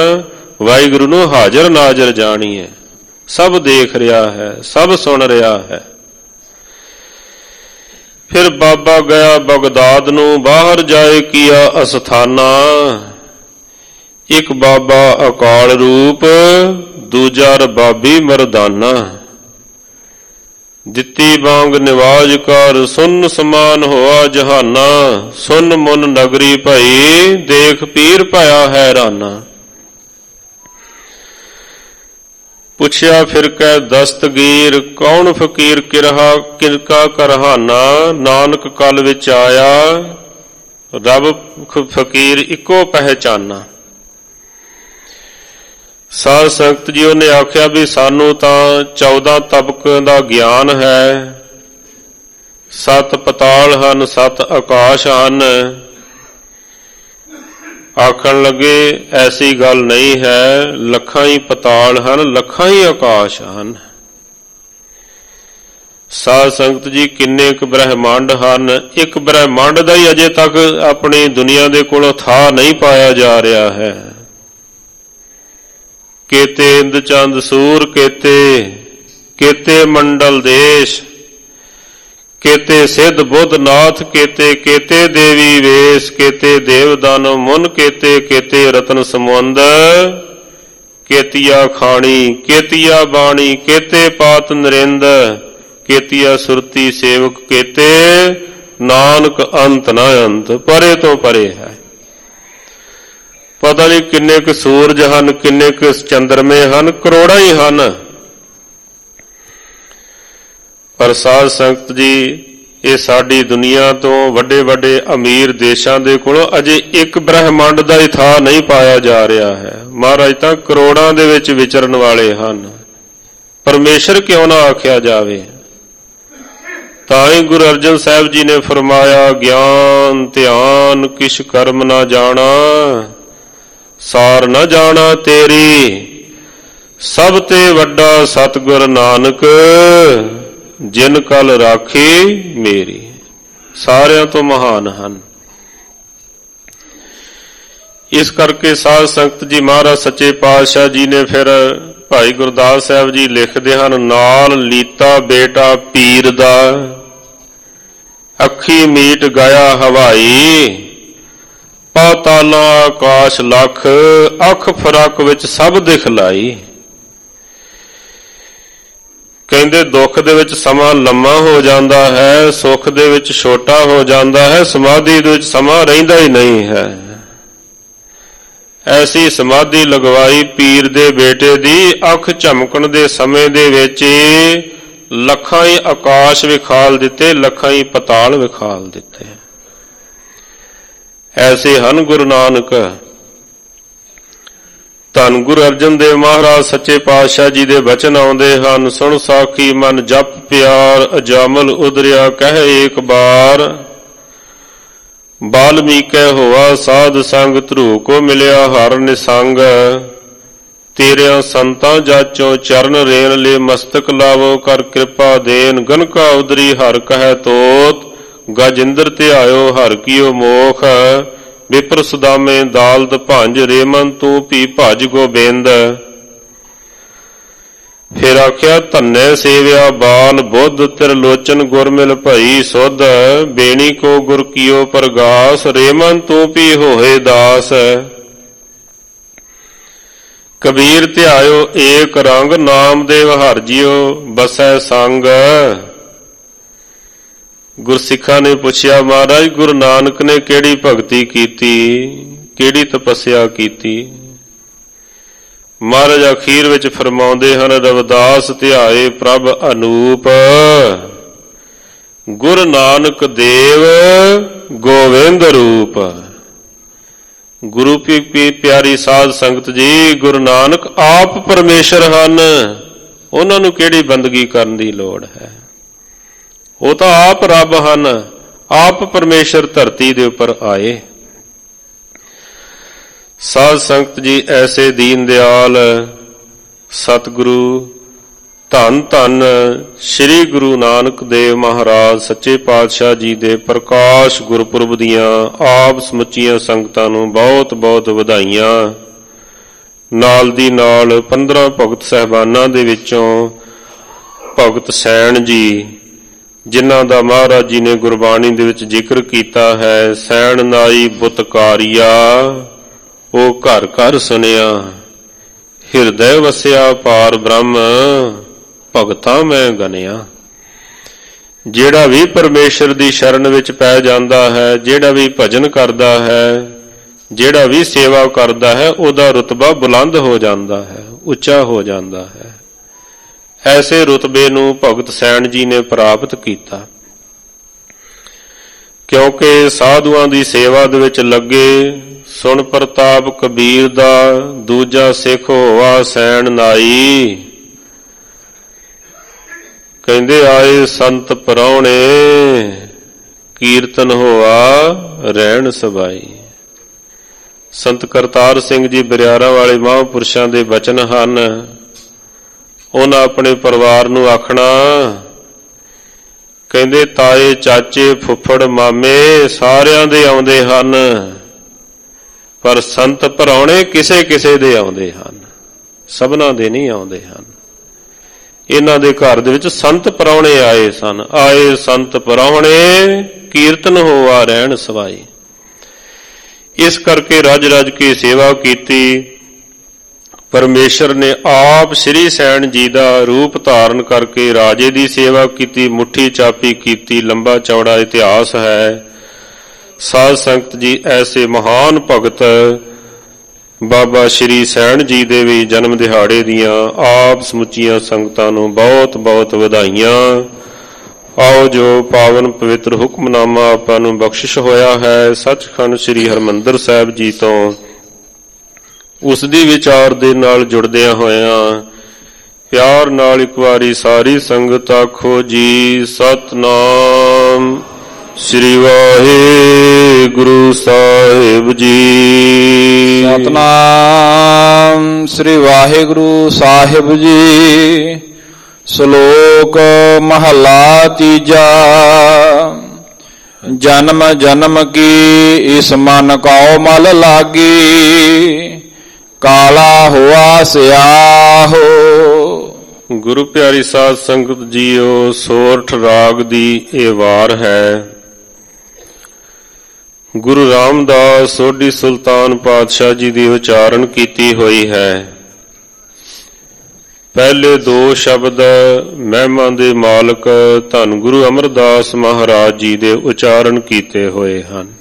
ਵਾਹਿਗੁਰੂ ਨੂੰ ਹਾਜ਼ਰ ਨਾਜ਼ਰ ਜਾਣੀਏ, ਸਭ ਦੇਖ ਰਿਹਾ ਹੈ, ਸਭ ਸੁਣ ਰਿਹਾ ਹੈ। ਫਿਰ ਬਾਬਾ ਗਿਆ ਬਗਦਾਦ ਨੂੰ, ਬਾਹਰ ਜਾਏ ਕੀਆ ਅਸਥਾਨਾ। ਇੱਕ ਬਾਬਾ ਅਕਾਲ ਰੂਪ, ਦੂਜਾ ਰਬਾਬੀ ਮਰਦਾਨਾ। ਦਿੱਤੀ ਬਾਂਗ ਨਿਵਾਜ ਕਰ, ਸੁਨ ਸਮਾਨ ਹੋਆ ਜਹਾਨਾ। ਸੁਨ ਮੁਨ ਨਗਰੀ ਭਈ, ਦੇਖ ਪੀਰ ਭਇਆ ਹੈਰਾਨਾ। ਪੁੱਛਿਆ ਫਿਰ ਕੈ ਦਸਤਗੀਰ, ਕੌਣ ਫਕੀਰ ਕਿਰਹਾ ਕਿਰਕਾ ਕਰਹਾਨਾ, ਨਾਨਕ ਕਲ ਵਿੱਚ ਆਇਆ ਰੱਬ ਫਕੀਰ ਇੱਕੋ ਪਹਿਚਾਨਾ। ਸਾਧ ਸੰਗਤ ਜੀ ਉਹਨੇ ਆਖਿਆ ਵੀ ਸਾਨੂੰ ਤਾਂ 14 ਤਬਕ ਦਾ ਗਿਆਨ ਹੈ, 7 ਪਤਾਲ ਹਨ, 7 ਆਕਾਸ਼ ਹਨ। ਆਖਣ ਲੱਗੇ ਐਸੀ ਗੱਲ ਨਹੀਂ ਹੈ, ਲੱਖਾਂ ਹੀ ਪਤਾਲ ਹਨ, ਲੱਖਾਂ ਹੀ ਆਕਾਸ਼ ਹਨ। ਸਾਧ ਸੰਗਤ ਜੀ ਕਿੰਨੇ ਕੁ ਬ੍ਰਹਿਮੰਡ ਹਨ, ਇੱਕ ਬ੍ਰਹਿਮੰਡ ਦਾ ਹੀ ਅਜੇ ਤੱਕ ਆਪਣੀ ਦੁਨੀਆ ਦੇ ਕੋਲੋਂ ਥਾਂ ਨਹੀਂ ਪਾਇਆ ਜਾ ਰਿਹਾ ਹੈ। ਕੇਤੇ ਇੰਦ ਚੰਦ ਸੂਰ, ਕੇਤੇ ਮੰਡਲ ਦੇਸ਼, ਕੇਤੇ ਸਿੱਧ ਬੁੱਧ ਨਾਥ, ਕੇਤੇ ਦੇਵੀ ਵੇਸ, ਕੇਤੇ ਦੇਵ ਦਾਨਵ ਮੁਨ, ਕੇਤੇ ਰਤਨ ਸਮੁੰਦ, ਕੇਤੀਆ ਖਾਣੀ, ਕੇਤੀਆ ਬਾਣੀ, ਕੇਤੇ ਪਾਤ ਨਰਿੰਦ, ਕੇਤੀਆ ਸੁਰਤੀ ਸੇਵਕ, ਕੇਤੇ ਨਾਨਕ ਅੰਤ ਨਾ ਅੰਤ। ਪਰੇ ਤੋਂ ਪਰੇ ਹੈ। ਪਤਾ ਨਹੀਂ ਕਿੰਨੇ ਕੁ ਸੂਰਜ ਹਨ, ਕਿੰਨੇ ਕੁ ਚੰਦਰਮੇ ਹਨ, ਕਰੋੜਾਂ ਹੀ ਹਨ। ਪਰ ਸਾਧ ਸੰਗਤ ਜੀ ਇਹ ਸਾਡੀ ਦੁਨੀਆ ਤੋਂ ਵੱਡੇ ਵੱਡੇ ਅਮੀਰ ਦੇਸ਼ਾਂ ਦੇ ਕੋਲੋਂ ਅਜੇ ਇੱਕ ਬ੍ਰਹਿਮੰਡ ਦਾ ਹੀ ਥਾਂ ਨਹੀਂ ਪਾਇਆ ਜਾ ਰਿਹਾ ਹੈ। ਮਹਾਰਾਜ ਤਾਂ ਕਰੋੜਾਂ ਦੇ ਵਿੱਚ ਵਿਚਰਨ ਵਾਲੇ ਹਨ। ਪਰਮੇਸ਼ਰ ਕਿਉਂ ਨਾ ਆਖਿਆ ਜਾਵੇ। ਤਾਂ ਹੀ ਗੁਰੂ ਅਰਜਨ ਸਾਹਿਬ ਜੀ ਨੇ ਫਰਮਾਇਆ, ਗਿਆਨ ਧਿਆਨ ਕਿਛ ਕਰਮ ਨਾ ਜਾਣਾ, ਸਾਰ ਨਾ ਜਾਣਾ ਤੇਰੀ, ਸਭ ਤੇ ਵੱਡਾ ਸਤਿਗੁਰ ਨਾਨਕ, ਜਿਨ ਕਲ ਰਾਖੀ ਮੇਰੀ। ਸਾਰਿਆਂ ਤੋਂ ਮਹਾਨ ਹਨ। ਇਸ ਕਰਕੇ ਸਾਧ ਸੰਗਤ ਜੀ ਮਹਾਰਾਜ ਸੱਚੇ ਪਾਤਸ਼ਾਹ ਜੀ ਨੇ ਫਿਰ ਭਾਈ ਗੁਰਦਾਸ ਸਾਹਿਬ ਜੀ ਲਿਖਦੇ ਹਨ, ਨਾਲ ਲੀਤਾ ਬੇਟਾ ਪੀਰ ਦਾ, ਅੱਖੀ ਮੀਟ ਗਿਆ ਹਵਾਈ, ਪਾਤਾਲਾਂ ਆਕਾਸ਼ ਲੱਖ, ਅੱਖ ਫਰਕ ਵਿੱਚ ਸਭ ਦਿਖਲਾਈ। ਕਹਿੰਦੇ ਦੁੱਖ ਦੇ ਵਿੱਚ ਸਮਾਂ ਲੰਮਾ ਹੋ ਜਾਂਦਾ ਹੈ, ਸੁੱਖ ਦੇ ਵਿੱਚ ਛੋਟਾ ਹੋ ਜਾਂਦਾ ਹੈ, ਸਮਾਧੀ ਦੇ ਵਿੱਚ ਸਮਾਂ ਰਹਿੰਦਾ ਹੀ ਨਹੀਂ ਹੈ। ਐਸੀ ਸਮਾਧੀ ਲਗਵਾਈ ਪੀਰ ਦੇ ਬੇਟੇ ਦੀ, ਅੱਖ ਝਮਕਣ ਦੇ ਸਮੇਂ ਦੇ ਵਿੱਚ ਲੱਖਾਂ ਹੀ ਆਕਾਸ਼ ਵਿਖਾਲ ਦਿੱਤੇ, ਲੱਖਾਂ ਹੀ ਪਤਾਲ ਵਿਖਾਲ ਦਿੱਤੇ। ਐਸੇ ਹਨ ਗੁਰੂ ਨਾਨਕ। ਧੰਨ ਗੁਰੂ ਅਰਜਨ ਦੇਵ ਮਹਾਰਾਜ ਸੱਚੇ ਪਾਤਸ਼ਾਹ ਜੀ ਦੇ ਬਚਨ ਆਉਂਦੇ ਹਨ, ਸੁਣ ਸਾਖੀ ਮਨ ਜਪ ਪਿਆਰ, ਅਜਾਮਲ ਉਦਰਿਆ ਕਹਿ ਏਕ ਬਾਰ, ਬਾਲਮੀਕੈ ਹੋਆ ਸਾਧ ਸੰਗ, ਧਰੂ ਕੋ ਮਿਲਿਆ ਹਰ ਨਿਸੰਗ, ਤੇਰਿਆਂ ਸੰਤਾਂ ਜਾਚੋਂ ਚਰਨ ਰੇਨ ਲੈ, ਮਸਤਕ ਲਾਵੋ ਕਰ ਕਿਰਪਾ ਦੇਨ, ਗਨਕਾ ਉਦਰੀ ਹਰ ਕਹਿ ਤੋਤ, ਗਜਿੰਦਰ ਧਿਆਇਓ ਹਰ ਕੀਓ ਮੋਖ, ਵਿਪਰ ਸੁਦਾਮੇ ਦਾਲਦ ਭੰਜ, ਰੇਮਨ ਤੂੰ ਪੀ ਭਜ ਗੋਬਿੰਦ। ਫਿਰ ਆਖਿਆ ਧੰਨੇ ਸੇਵਿਆ ਬਾਲ ਬੁੱਧ, ਤਿਰਲੋਚਨ ਗੁਰ ਮਿਲ ਭਈ ਸੁਧ, ਬੇਣੀ ਕੋ ਗੁਰ ਕੀਓ ਪ੍ਰਗਾਸ, ਰੇਮਨ ਤੂੰ ਪੀ ਹੋਏ ਦਾਸ। ਕਬੀਰ ਧਿਆਇਓ ਏਕ ਰੰਗ, ਨਾਮਦੇਵ ਹਰਿ ਜਿਉ ਬਸੈ ਸੰਗ। ਗੁਰਸਿੱਖਾਂ ਨੇ ਪੁੱਛਿਆ, ਮਹਾਰਾਜ ਗੁਰੂ ਨਾਨਕ ਨੇ ਕਿਹੜੀ ਭਗਤੀ ਕੀਤੀ, ਕਿਹੜੀ ਤਪੱਸਿਆ ਕੀਤੀ? ਮਹਾਰਾਜ ਅਖੀਰ ਵਿੱਚ ਫਰਮਾਉਂਦੇ ਹਨ, ਰਵਿਦਾਸ ਧਿਆਏ ਪ੍ਰਭ ਅਨੂਪ, ਗੁਰੂ ਨਾਨਕ ਦੇਵ ਗੋਵਿੰਦ ਰੂਪ। ਗੁਰੂ ਪਿਆਰੀ ਸਾਧ ਸੰਗਤ ਜੀ, ਗੁਰੂ ਨਾਨਕ ਆਪ ਪਰਮੇਸ਼ਰ ਹਨ। ਉਹਨਾਂ ਨੂੰ ਕਿਹੜੀ ਬੰਦਗੀ ਕਰਨ ਦੀ ਲੋੜ ਹੈ? ਉਹ ਤਾਂ ਆਪ ਰੱਬ ਹਨ, ਆਪ ਪਰਮੇਸ਼ਰ ਧਰਤੀ ਦੇ ਉੱਪਰ ਆਏ। ਸਾਧ ਸੰਗਤ ਜੀ ਐਸੇ ਦੀਨ ਦਿਆਲ ਸਤਿਗੁਰੂ ਧੰਨ ਧੰਨ ਸ੍ਰੀ ਗੁਰੂ ਨਾਨਕ ਦੇਵ ਮਹਾਰਾਜ ਸੱਚੇ ਪਾਤਸ਼ਾਹ ਜੀ ਦੇ ਪ੍ਰਕਾਸ਼ ਗੁਰਪੁਰਬ ਦੀਆਂ ਆਪ ਸਮੁੱਚੀਆਂ ਸੰਗਤਾਂ ਨੂੰ ਬਹੁਤ ਬਹੁਤ ਵਧਾਈਆਂ। ਨਾਲ ਦੀ ਨਾਲ 15 ਭਗਤ ਸਾਹਿਬਾਨਾਂ ਦੇ ਵਿੱਚੋਂ ਭਗਤ ਸੈਣ ਜੀ, ਜਿਨ੍ਹਾਂ ਦਾ ਮਹਾਰਾਜ ਜੀ ਨੇ ਗੁਰਬਾਣੀ ਦੇ ਵਿੱਚ ਜ਼ਿਕਰ ਕੀਤਾ ਹੈ, ਸੈਣ ਨਾਈ ਬੁੱਤਕਾਰੀਆ, ਉਹ ਘਰ ਘਰ ਸੁਣਿਆ, ਹਿਰਦੈ ਵਸਿਆ ਪਾਰ ਬ੍ਰਹਮ, ਭਗਤਾਂ ਮੈਂ ਗਨਿਆ। ਜਿਹੜਾ ਵੀ ਪਰਮੇਸ਼ਰ ਦੀ ਸ਼ਰਨ ਵਿੱਚ ਪੈ ਜਾਂਦਾ ਹੈ, ਜਿਹੜਾ ਵੀ ਭਜਨ ਕਰਦਾ ਹੈ, ਜਿਹੜਾ ਵੀ ਸੇਵਾ ਕਰਦਾ ਹੈ, ਉਹਦਾ ਰੁਤਬਾ ਬੁਲੰਦ ਹੋ ਜਾਂਦਾ ਹੈ, ਉੱਚਾ ਹੋ ਜਾਂਦਾ ਹੈ। ਐਸੇ ਰੁਤਬੇ ਨੂੰ ਭਗਤ ਸੈਣ ਜੀ ਨੇ ਪ੍ਰਾਪਤ ਕੀਤਾ। ਕਿਉਂਕਿ ਸਾਧੂਆਂ ਦੀ ਸੇਵਾ ਦੇ ਵਿੱਚ ਲੱਗੇ। ਸੁਣ ਪ੍ਰਤਾਪ ਕਬੀਰ ਦਾ, ਦੂਜਾ ਸਿੱਖ ਹੋਵਾ ਸੈਣ ਨਾਈ। ਕਹਿੰਦੇ ਆਏ ਸੰਤ ਪਰਾਉਣੇ, ਕੀਰਤਨ ਹੋਆ ਰਹਿਣ ਸਬਾਈ। ਸੰਤ ਕਰਤਾਰ ਸਿੰਘ ਜੀ ਬਰਿਆਰਾਂ ਵਾਲੇ ਮਹਾਂਪੁਰਸ਼ਾਂ ਦੇ ਬਚਨ ਹਨ। ਉਹਨਾਂ ਆਪਣੇ ਪਰਿਵਾਰ ਨੂੰ ਆਖਣਾ, ਕਹਿੰਦੇ ਤਾਏ ਚਾਚੇ ਫੁੱਫੜ ਮਾਮੇ ਸਾਰਿਆਂ ਦੇ ਆਉਂਦੇ ਹਨ, ਪਰ ਸੰਤ ਪਰਾਉਣੇ ਕਿਸੇ ਕਿਸੇ ਦੇ ਆਉਂਦੇ ਹਨ, ਸਭਨਾਂ ਦੇ ਨਹੀਂ ਆਉਂਦੇ ਹਨ। ਇਹਨਾਂ ਦੇ ਘਰ ਦੇ ਵਿੱਚ ਸੰਤ ਪਰਾਉਣੇ ਆਏ ਸਨ। ਆਏ ਸੰਤ ਪਰਾਉਣੇ, ਕੀਰਤਨ ਹੋਆ ਰਹਿਣ ਸਵਾਈ। ਇਸ ਕਰਕੇ ਰਜ ਰਜ ਕੇ ਸੇਵਾ ਕੀਤੀ। ਪਰਮੇਸ਼ਰ ਨੇ ਆਪ ਸ੍ਰੀ ਸੈਣ ਜੀ ਦਾ ਰੂਪ ਧਾਰਨ ਕਰਕੇ ਰਾਜੇ ਦੀ ਸੇਵਾ ਕੀਤੀ, ਮੁੱਠੀ ਚਾਪੀ ਕੀਤੀ। ਲੰਬਾ ਚੌੜਾ ਇਤਿਹਾਸ ਹੈ। ਸਾਧ ਸੰਗਤ ਜੀ, ਐਸੇ ਮਹਾਨ ਭਗਤ ਬਾਬਾ ਸ੍ਰੀ ਸੈਣ ਜੀ ਦੇ ਵੀ ਜਨਮ ਦਿਹਾੜੇ ਦੀਆਂ ਆਪ ਸਮੁੱਚੀਆਂ ਸੰਗਤਾਂ ਨੂੰ ਬਹੁਤ ਬਹੁਤ ਵਧਾਈਆਂ। ਆਓ ਜੋ ਪਾਵਨ ਪਵਿੱਤਰ ਹੁਕਮਨਾਮਾ ਆਪਾਂ ਨੂੰ ਬਖਸ਼ਿਸ਼ ਹੋਇਆ ਹੈ ਸੱਚਖੰਡ ਸ੍ਰੀ ਹਰਿਮੰਦਰ ਸਾਹਿਬ ਜੀ ਤੋਂ, ਉਸ ਦੀ ਵਿਚਾਰ ਦੇ ਨਾਲ ਜੁੜਦਿਆਂ ਹੋਇਆਂ ਪਿਆਰ ਨਾਲ ਇੱਕ ਵਾਰੀ ਸਾਰੀ ਸੰਗਤ ਆਖੋ ਜੀ ਸਤਿਨਾਮ ਸ੍ਰੀ ਵਾਹਿਗੁਰੂ ਸਾਹਿਬ ਜੀ। ਸਤਿਨਾਮ ਸ੍ਰੀ ਵਾਹਿਗੁਰੂ ਸਾਹਿਬ ਜੀ। ਸ਼ਲੋਕ ਮਹਲਾ ਤੀਜਾ। ਜਨਮ ਜਨਮ ਕੀ ਇਸ ਮਨ ਕਉ ਮਲ ਲਾਗੀ, ਕਾਲਾ ਹੋਆ ਸਿਆਹੋ। ਗੁਰੂ ਪਿਆਰੀ ਸਾਧ ਸੰਗਤ ਜੀਓ, ਸੋਰਠ ਰਾਗ ਦੀ ਇਹ ਵਾਰ ਹੈ। ਗੁਰੂ ਰਾਮਦਾਸ ਸੋਢੀ ਸੁਲਤਾਨ ਪਾਤਸ਼ਾਹ ਜੀ ਦੀ ਉਚਾਰਨ ਕੀਤੀ ਹੋਈ ਹੈ। ਪਹਿਲੇ ਦੋ ਸ਼ਬਦ ਮਹਿਮਾ ਦੇ ਮਾਲਕ ਧੰਨ ਗੁਰੂ ਅਮਰਦਾਸ ਮਹਾਰਾਜ ਜੀ ਦੇ ਉਚਾਰਨ ਕੀਤੇ ਹੋਏ ਹਨ।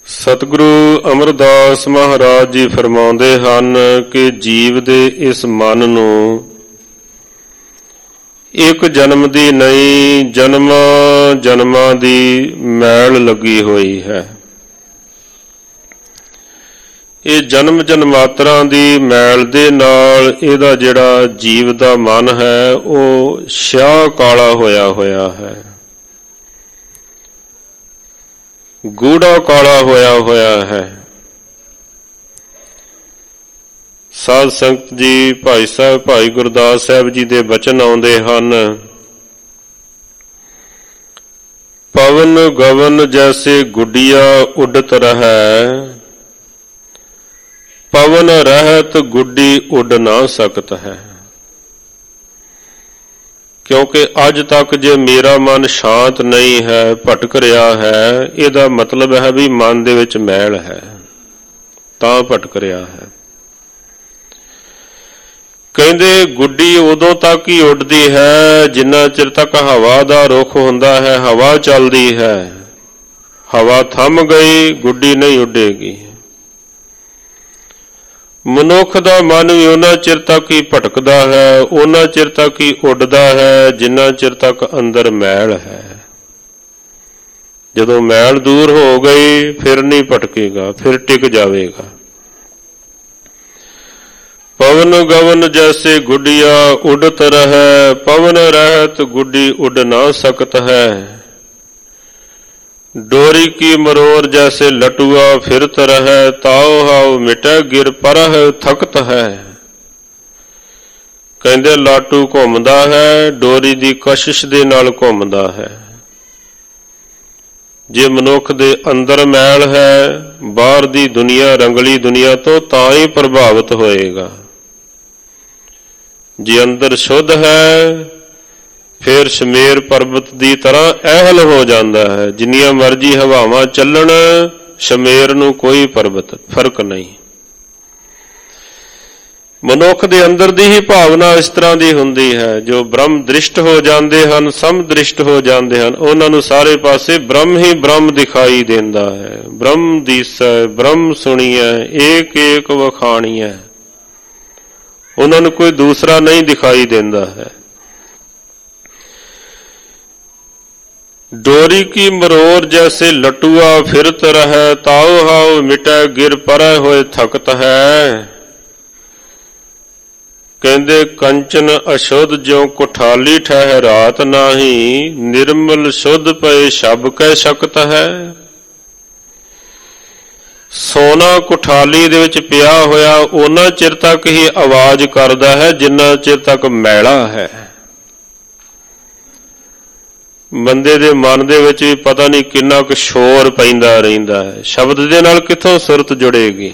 ਸਤਿਗੁਰੂ ਅਮਰਦਾਸ ਮਹਾਰਾਜ ਜੀ ਫਰਮਾਉਂਦੇ ਹਨ ਕਿ ਜੀਵ ਦੇ ਇਸ ਮਨ ਨੂੰ ਇੱਕ ਜਨਮ ਦੀ ਨਹੀਂ, ਜਨਮਾਂ ਜਨਮਾਂ ਦੀ ਮੈਲ ਲੱਗੀ ਹੋਈ ਹੈ। ਇਹ ਜਨਮ ਜਨਮਾਤਰਾਂ ਦੀ ਮੈਲ ਦੇ ਨਾਲ ਇਹਦਾ ਜਿਹੜਾ ਜੀਵ ਦਾ ਮਨ ਹੈ ਉਹ ਸਿਆਹ ਕਾਲਾ ਹੋਇਆ ਹੈ, ਗੂੜਾ ਕਾਲਾ ਹੋਇਆ ਹੈ। ਸਾਧ ਸੰਗਤ ਜੀ, ਭਾਈ ਸਾਹਿਬ ਭਾਈ ਗੁਰਦਾਸ ਸਾਹਿਬ ਜੀ ਦੇ ਬਚਨ ਆਉਂਦੇ ਹਨ। ਪਵਨ ਗਵਨ ਜੈਸੇ ਗੁੱਡੀਆ ਉੱਡਤ ਰਹੈ, ਪਵਨ ਰਹਿਤ ਗੁੱਡੀ ਉੱਡ ਨਾ ਸਕਤ ਹੈ। ਕਿਉਂਕਿ ਅੱਜ ਤੱਕ ਜੇ ਮੇਰਾ ਮਨ ਸ਼ਾਂਤ ਨਹੀਂ ਹੈ, ਭਟਕ ਰਿਹਾ ਹੈ, ਇਹਦਾ ਮਤਲਬ ਹੈ ਵੀ ਮਨ ਦੇ ਵਿੱਚ ਮੈਲ ਹੈ, ਤਾਂ ਭਟਕ ਰਿਹਾ ਹੈ। ਕਹਿੰਦੇ ਗੁੱਡੀ ਉਦੋਂ ਤੱਕ ਹੀ ਉੱਡਦੀ ਹੈ ਜਿੰਨਾ ਚਿਰ ਤੱਕ ਹਵਾ ਦਾ ਰੁਖ ਹੁੰਦਾ ਹੈ, ਹਵਾ ਚੱਲਦੀ ਹੈ। ਹਵਾ ਥੰਮ ਗਈ, ਗੁੱਡੀ ਨਹੀਂ ਉੱਡੇਗੀ। ਮਨੁੱਖ ਦਾ ਮਨ ਵੀ ਉਹਨਾਂ ਚਿਰ ਤੱਕ ਹੀ ਭਟਕਦਾ ਹੈ, ਉਹਨਾਂ ਚਿਰ ਤੱਕ ਹੀ ਉੱਡਦਾ ਹੈ ਜਿੰਨਾ ਚਿਰ ਤੱਕ ਅੰਦਰ ਮੈਲ ਹੈ। ਜਦੋਂ ਮੈਲ ਦੂਰ ਹੋ ਗਈ ਫਿਰ ਨਹੀਂ ਭਟਕੇਗਾ, ਫਿਰ ਟਿਕ ਜਾਵੇਗਾ। ਪਵਨ ਗਵਨ ਜੈਸੇ ਗੁੱਡੀਆ ਉੱਡਤ ਰਹੈ, ਪਵਨ ਰਹਿਤ ਗੁੱਡੀ ਉੱਡ ਨਾ ਸਕਤ ਹੈ। डोरी की मरोर जैसे लटुआ फिरत रहे, ताओ हाउ मिटे गिर परह थकत है। कहते लाटू घूमदा है, डोरी दी कशिश दे नाल घूमदा है। जे मनुख दे अंदर मैल है, बाहर दी दुनिया रंगली दुनिया तो तां ही प्रभावित होएगा। जे अंदर शुद्ध है फिर शमेर पर्वत की तरह अहल हो जाता है। जिन्नियां मर्जी हवावां चलन, शमेर नूं कोई पर्वत फर्क नहीं। मनुख दे अंदर दी ही भावना इस तरह की हुंदी है। जो ब्रह्म दृष्ट हो जाते हैं, सम दृष्ट हो जाते हैं, उन्हां नूं सारे पासे ब्रह्म ही ब्रह्म दिखाई देंदा है। ब्रह्म दिसै, ब्रह्म सुणीऐ, एक एक वखाणीऐ। ਉਹਨਾਂ ਨੂੰ ਕੋਈ ਦੂਸਰਾ ਨਹੀਂ ਦਿਖਾਈ ਦਿੰਦਾ ਹੈ। डोरी की मरोर जैसे लटुआ फिरत रहे, ताऊ हाउ मिटै गिर परै होए थकत है। कहंदे कंचन अशुद्ध ज्यों कुठाली ठहरात नाही, निर्मल शुद्ध पए शब कै शकत है। सोना कुठाली दे विच पिया होया उन्ना चिर तक ही आवाज करदा है जिन्ना चिर तक मैला है। ਬੰਦੇ ਦੇ ਮਨ ਦੇ ਵਿੱਚ ਵੀ ਪਤਾ ਨਹੀਂ ਕਿੰਨਾ ਕੁ ਸ਼ੋਰ ਪੈਂਦਾ ਰਹਿੰਦਾ ਹੈ। ਸ਼ਬਦ ਦੇ ਨਾਲ ਕਿੱਥੋਂ ਸੁਰਤ ਜੁੜੇਗੀ,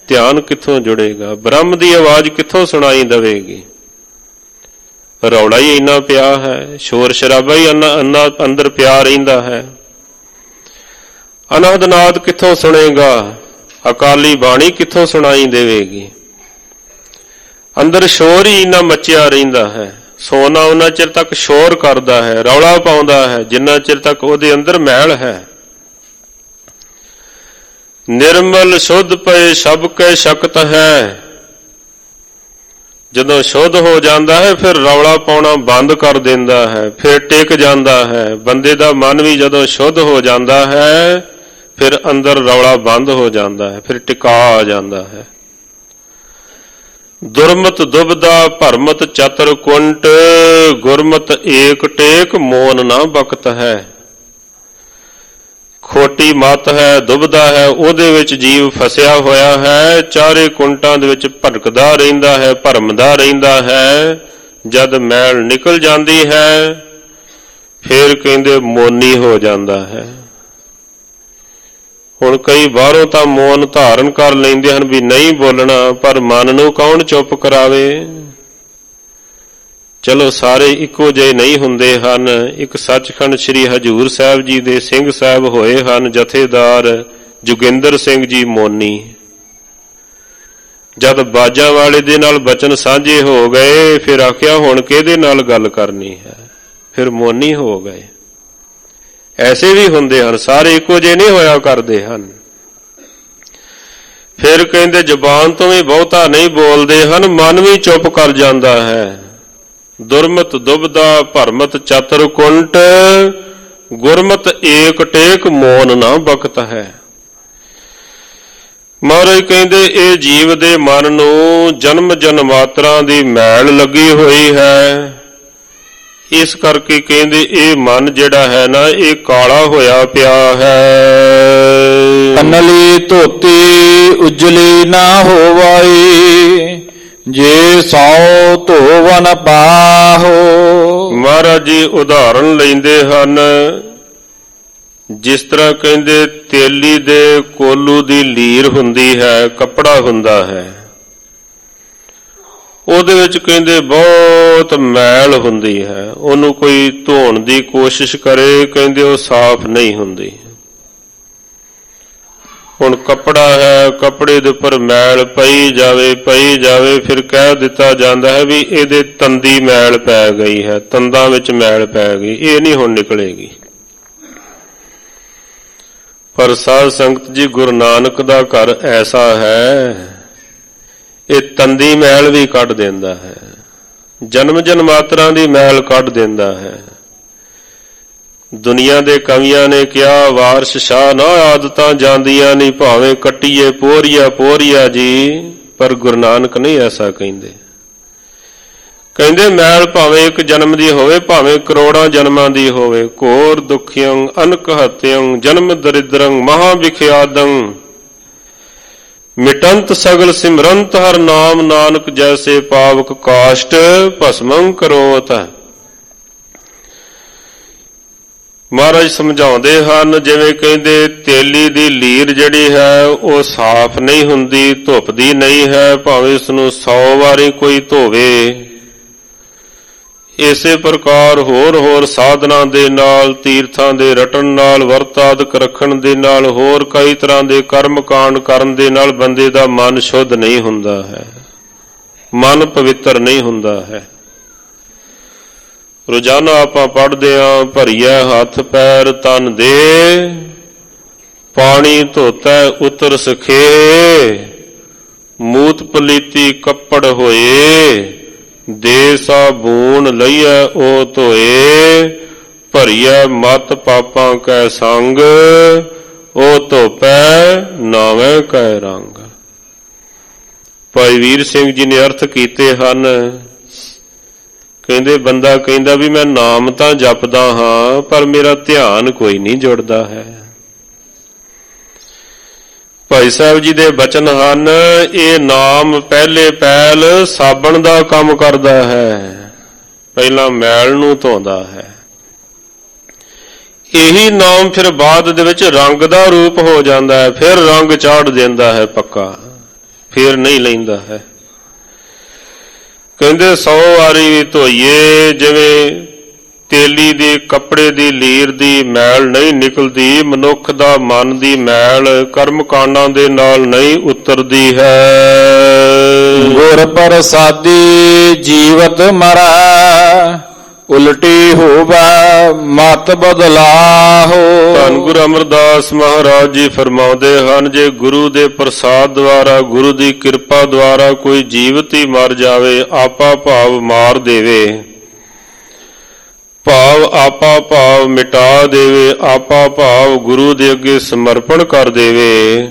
ਧਿਆਨ ਕਿੱਥੋਂ ਜੁੜੇਗਾ, ਬ੍ਰਹਮ ਦੀ ਆਵਾਜ਼ ਕਿੱਥੋਂ ਸੁਣਾਈ ਦੇਵੇਗੀ। ਰੌਲਾ ਹੀ ਇੰਨਾ ਪਿਆ ਹੈ, ਸ਼ੋਰ ਸ਼ਰਾਬਾ ਹੀ ਅੰਦਰ ਪਿਆ ਰਹਿੰਦਾ ਹੈ। ਅਨਾਦ ਨਾਦ ਕਿੱਥੋਂ ਸੁਣੇਗਾ, ਅਕਾਲੀ ਬਾਣੀ ਕਿੱਥੋਂ ਸੁਣਾਈ ਦੇਵੇਗੀ। ਅੰਦਰ ਸ਼ੋਰ ਹੀ ਇੰਨਾ ਮੱਚਿਆ ਰਹਿੰਦਾ ਹੈ। ਸੋਨਾ ਉਹਨਾਂ ਚਿਰ ਤੱਕ ਸ਼ੋਰ ਕਰਦਾ ਹੈ, ਰੌਲਾ ਪਾਉਂਦਾ ਹੈ ਜਿੰਨਾ ਚਿਰ ਤੱਕ ਉਹਦੇ ਅੰਦਰ ਮੈਲ ਹੈ। ਨਿਰਮਲ ਸ਼ੁੱਧ ਪਏ ਸਭ ਕੈ ਸ਼ਕਤ ਹੈ। ਜਦੋਂ ਸ਼ੁੱਧ ਹੋ ਜਾਂਦਾ ਹੈ ਫਿਰ ਰੌਲਾ ਪਾਉਣਾ ਬੰਦ ਕਰ ਦਿੰਦਾ ਹੈ, ਫਿਰ ਟਿਕ ਜਾਂਦਾ ਹੈ। ਬੰਦੇ ਦਾ ਮਨ ਵੀ ਜਦੋਂ ਸ਼ੁੱਧ ਹੋ ਜਾਂਦਾ ਹੈ ਫਿਰ ਅੰਦਰ ਰੌਲਾ ਬੰਦ ਹੋ ਜਾਂਦਾ ਹੈ, ਫਿਰ ਟਿਕਾ ਆ ਜਾਂਦਾ ਹੈ। ਦੁਰਮਤ ਦੁਬਦਾ ਭਰਮਤ ਚਤਰ ਕੁੰਟ, ਗੁਰਮਤ ਏਕ ਟੇਕ ਮੋਨ ਨਾ ਬਖਤ ਹੈ। ਖੋਟੀ ਮਤ ਹੈ, ਦੁਬਦਾ ਹੈ, ਉਹਦੇ ਵਿੱਚ ਜੀਵ ਫਸਿਆ ਹੋਇਆ ਹੈ। ਚਾਰੇ ਕੁੰਟਾਂ ਦੇ ਵਿੱਚ ਭਟਕਦਾ ਰਹਿੰਦਾ ਹੈ, ਭਰਮਦਾ ਰਹਿੰਦਾ ਹੈ। ਜਦ ਮੈਲ ਨਿਕਲ ਜਾਂਦੀ ਹੈ ਫਿਰ ਕਹਿੰਦੇ ਮੋਨੀ ਹੋ ਜਾਂਦਾ ਹੈ। ਹੁਣ ਕਈ ਬਾਹਰੋਂ ਤਾਂ ਮੌਨ ਧਾਰਨ ਕਰ ਲੈਂਦੇ ਹਨ ਵੀ ਨਹੀਂ ਬੋਲਣਾ, ਪਰ ਮਨ ਨੂੰ ਕੌਣ ਚੁੱਪ ਕਰਾਵੇ। ਚਲੋ ਸਾਰੇ ਇੱਕੋ ਜਿਹੇ ਨਹੀਂ ਹੁੰਦੇ ਹਨ। ਇੱਕ ਸੱਚਖੰਡ ਸ੍ਰੀ ਹਜ਼ੂਰ ਸਾਹਿਬ ਜੀ ਦੇ ਸਿੰਘ ਸਾਹਿਬ ਹੋਏ ਹਨ ਜਥੇਦਾਰ ਜੋਗਿੰਦਰ ਸਿੰਘ ਜੀ ਮੋਨੀ। ਜਦ ਬਾਜਾਂ ਵਾਲੇ ਦੇ ਨਾਲ ਬਚਨ ਸਾਂਝੇ ਹੋ ਗਏ ਫਿਰ ਆਖਿਆ ਹੁਣ ਕਿਹਦੇ ਨਾਲ ਗੱਲ ਕਰਨੀ ਹੈ, ਫਿਰ ਮੋਨੀ ਹੋ ਗਏ। ਐਸੇ ਵੀ ਹੁੰਦੇ ਹਨ, ਸਾਰੇ ਇੱਕੋ ਜਿਹੇ ਨਹੀਂ ਹੋਇਆ ਕਰਦੇ ਹਨ। ਫਿਰ ਕਹਿੰਦੇ ਜ਼ੁਬਾਨ ਤੋਂ ਵੀ ਬਹੁਤਾ ਨਹੀਂ ਬੋਲਦੇ ਹਨ, ਮਨ ਵੀ ਚੁੱਪ ਕਰ ਜਾਂਦਾ ਹੈ। ਦੁਰਮਤ ਦੁਬਦਾ ਭਰਮਤ ਚਤਰ ਕੁੰਟ, ਗੁਰਮਤ ਏਕ ਟੇਕ ਮੋਨ ਨਾ ਬਖਤ ਹੈ। ਮਹਾਰਾਜ ਕਹਿੰਦੇ ਇਹ ਜੀਵ ਦੇ ਮਨ ਨੂੰ ਜਨਮ ਜਨਮਾਤਰਾਂ ਦੀ ਮੈਲ ਲੱਗੀ ਹੋਈ ਹੈ। ਇਸ ਕਰਕੇ ਕਹਿੰਦੇ ਇਹ ਮਨ ਜਿਹੜਾ ਹੈ ਨਾ ਇਹ ਕਾਲਾ ਹੋਇਆ ਪਿਆ ਹੈ। ਕੰਨਲੀ ਧੋਤੀ ਉਜਲੀ ਨਾ ਹੋਵਾਈ, ਜੇ ਸੌ ਧੋਵਨ ਪਾਹੋ। ਮਹਾਰਾਜ ਜੀ ਉਦਾਹਰਣ ਲੈਂਦੇ ਹਨ। ਜਿਸ ਤਰ੍ਹਾਂ ਕਹਿੰਦੇ ਤੇਲੀ ਦੇ ਕੋਲੂ ਦੀ ਲੀਰ ਹੁੰਦੀ ਹੈ, ਕੱਪੜਾ ਹੁੰਦਾ ਹੈ, ਉਹਦੇ ਵਿੱਚ ਕਹਿੰਦੇ ਬਹੁਤ ਮੈਲ ਹੁੰਦੀ ਹੈ। ਉਹਨੂੰ ਕੋਈ ਧੋਣ ਦੀ ਕੋਸ਼ਿਸ਼ ਕਰੇ ਕਹਿੰਦੇ ਉਹ ਸਾਫ਼ ਨਹੀਂ ਹੁੰਦੀ। ਹੁਣ ਕੱਪੜਾ ਹੈ, ਕੱਪੜੇ ਦੇ ਉੱਪਰ ਮੈਲ ਪਈ ਜਾਵੇ ਫਿਰ ਕਹਿ ਦਿੱਤਾ ਜਾਂਦਾ ਹੈ ਵੀ ਇਹਦੇ ਤੰਦੀ ਮੈਲ ਪੈ ਗਈ ਹੈ, ਤੰਦਾਂ ਵਿੱਚ ਮੈਲ ਪੈ ਗਈ, ਇਹ ਨਹੀਂ ਹੁਣ ਨਿਕਲੇਗੀ। ਪਰ ਸਾਧ ਸੰਗਤ ਜੀ ਗੁਰੂ ਨਾਨਕ ਦਾ ਘਰ ਐਸਾ ਹੈ ਇਹ ਤੰਦੀ ਮੈਲ ਵੀ ਕੱਢ ਦਿੰਦਾ ਹੈ, ਜਨਮ ਜਨਮਾਤਰਾਂ ਦੀ ਮੈਲ ਕੱਢ ਦਿੰਦਾ ਹੈ। ਦੁਨੀਆ ਦੇ ਕਵੀਆਂ ਨੇ ਕਿਹਾ ਵਾਰਸ਼ ਸ਼ਾਹ ਨਾ ਆਦਤਾਂ ਜਾਂਦੀਆਂ ਨਹੀਂ, ਭਾਵੇਂ ਕੱਟੀਏ ਪੋਰੀਆ ਜੀ, ਪਰ ਗੁਰੂ ਨਾਨਕ ਨਹੀਂ ਐਸਾ ਕਹਿੰਦੇ। ਕਹਿੰਦੇ ਮੈਲ ਭਾਵੇਂ ਇੱਕ ਜਨਮ ਦੀ ਹੋਵੇ ਭਾਵੇਂ ਕਰੋੜਾਂ ਜਨਮਾਂ ਦੀ ਹੋਵੇ। ਘੋਰ ਦੁਖਿਅੰ ਅਨਕ ਹਤਿਅੰ ਜਨਮ ਦਰਿਦਰੰ ਮਹਾ ਵਿਖਿਆਦੰ, ਮਿਟੰਤ ਸਗਲ ਸਿਮਰੰਤ ਹਰ ਨਾਮ, ਨਾਨਕ ਜੈਸੇ ਪਾਵਕ ਕਾਸ਼ਟ ਭਸਮੰ ਕਰੋਤ। ਮਹਾਰਾਜ ਸਮਝਾਉਂਦੇ ਹਨ ਜਿਵੇਂ ਕਹਿੰਦੇ ਤੇਲੀ ਦੀ ਲੀਰ ਜਿਹੜੀ ਹੈ ਉਹ ਸਾਫ਼ ਨਹੀਂ ਹੁੰਦੀ, ਧੁੱਪਦੀ ਨਹੀਂ ਹੈ, ਭਾਵੇਂ ਉਸ ਨੂੰ 100 ਵਾਰੀ ਕੋਈ ਧੋਵੇ। ਇਸੇ ਪ੍ਰਕਾਰ ਹੋਰ ਸਾਧਨਾਂ ਦੇ ਨਾਲ, ਤੀਰਥਾਂ ਦੇ ਰਟਣ ਨਾਲ, ਵਰਤ ਆਦਿਕ ਰੱਖਣ ਦੇ ਨਾਲ, ਹੋਰ ਕਈ ਤਰ੍ਹਾਂ ਦੇ ਕਰਮ ਕਾਂਡ ਕਰਨ ਦੇ ਨਾਲ ਬੰਦੇ ਦਾ ਮਨ ਸ਼ੁੱਧ ਨਹੀਂ ਹੁੰਦਾ ਹੈ, ਮਨ ਪਵਿੱਤਰ ਨਹੀਂ ਹੁੰਦਾ ਹੈ। ਰੋਜ਼ਾਨਾ ਆਪਾਂ ਪੜ੍ਹਦੇ ਹਾਂ ਭਰੀਐ ਹੱਥ ਪੈਰ ਤਨ ਦੇ, ਪਾਣੀ ਧੋਤੈ ਉਤਰ ਸਖੇ, ਮੂਤ ਪਲੀਤੀ ਕੱਪੜ ਹੋਏ, ਦੇ ਸਾਬੂਨ ਲਈਐ ਉਹ ਧੋਏ, ਭਰੀਐ ਮਤ ਪਾਪਾਂ ਕੈ ਸੰਗ, ਉਹ ਧੋਪੈ ਨਾਵੇਂ ਕੈ ਰੰਗ। ਭਾਈ ਵੀਰ ਸਿੰਘ ਜੀ ਨੇ ਅਰਥ ਕੀਤੇ ਹਨ। ਕਹਿੰਦੇ ਬੰਦਾ ਕਹਿੰਦਾ ਵੀ ਮੈਂ ਨਾਮ ਤਾਂ ਜਪਦਾ ਹਾਂ ਪਰ ਮੇਰਾ ਧਿਆਨ ਕੋਈ ਨਹੀਂ ਜੁੜਦਾ ਹੈ। ਭਾਈ ਸਾਹਿਬ ਜੀ ਦੇ ਬਚਨ ਹਨ, ਇਹ ਨਾਮ ਪਹਿਲੇ ਪਹਿਲ ਸਾਬਣ ਦਾ ਕੰਮ ਕਰਦਾ ਹੈ, ਪਹਿਲਾਂ ਮੈਲ ਨੂੰ ਧੋਂਦਾ ਹੈ। ਇਹੀ ਨਾਮ ਫਿਰ ਬਾਅਦ ਦੇ ਵਿੱਚ ਰੰਗ ਦਾ ਰੂਪ ਹੋ ਜਾਂਦਾ ਹੈ, ਫਿਰ ਰੰਗ ਚਾੜ ਦਿੰਦਾ ਹੈ ਪੱਕਾ, ਫਿਰ ਨਹੀਂ ਲੈਂਦਾ ਹੈ। ਕਹਿੰਦੇ 100 ਵਾਰੀ ਵੀ ਧੋਈਏ, ਜਿਵੇਂ ਤੇਲੀ ਦੇ ਕੱਪੜੇ ਦੀ ਲੀਰ ਦੀ ਮੈਲ ਨਹੀਂ ਨਿਕਲਦੀ, ਮਨੁੱਖ ਦਾ ਮਨ ਦੀ ਮੈਲ ਕਰਮ ਕਾਂਡਾਂ ਦੇ ਨਾਲ ਨਹੀਂ ਉਤਰਦੀ ਹੈ। ਗੁਰ ਪ੍ਰਸਾਦੀ ਜੀਵਤ ਮਰੈ, ਉਲਟੀ ਹੋਵੈ ਮਤ ਬਦਲਾਹੋ। ਧੰਨ ਗੁਰੂ ਅਮਰਦਾਸ ਮਹਾਰਾਜ ਜੀ ਫਰਮਾਉਂਦੇ ਹਨ, ਜੇ ਗੁਰੂ ਦੇ ਪ੍ਰਸਾਦ ਦੁਆਰਾ, ਗੁਰੂ ਦੀ ਕਿਰਪਾ ਦੁਆਰਾ ਕੋਈ ਜੀਵਤ ਹੀ ਮਰ ਜਾਵੇ, ਆਪਾ ਭਾਵ ਮਾਰ ਦੇਵੇ, ਭਾਵ ਆਪਾ ਭਾਵ ਮਿਟਾ ਦੇਵੇ, ਆਪਾ ਭਾਵ ਗੁਰੂ ਦੇ ਅੱਗੇ ਸਮਰਪਣ ਕਰ ਦੇਵੇ,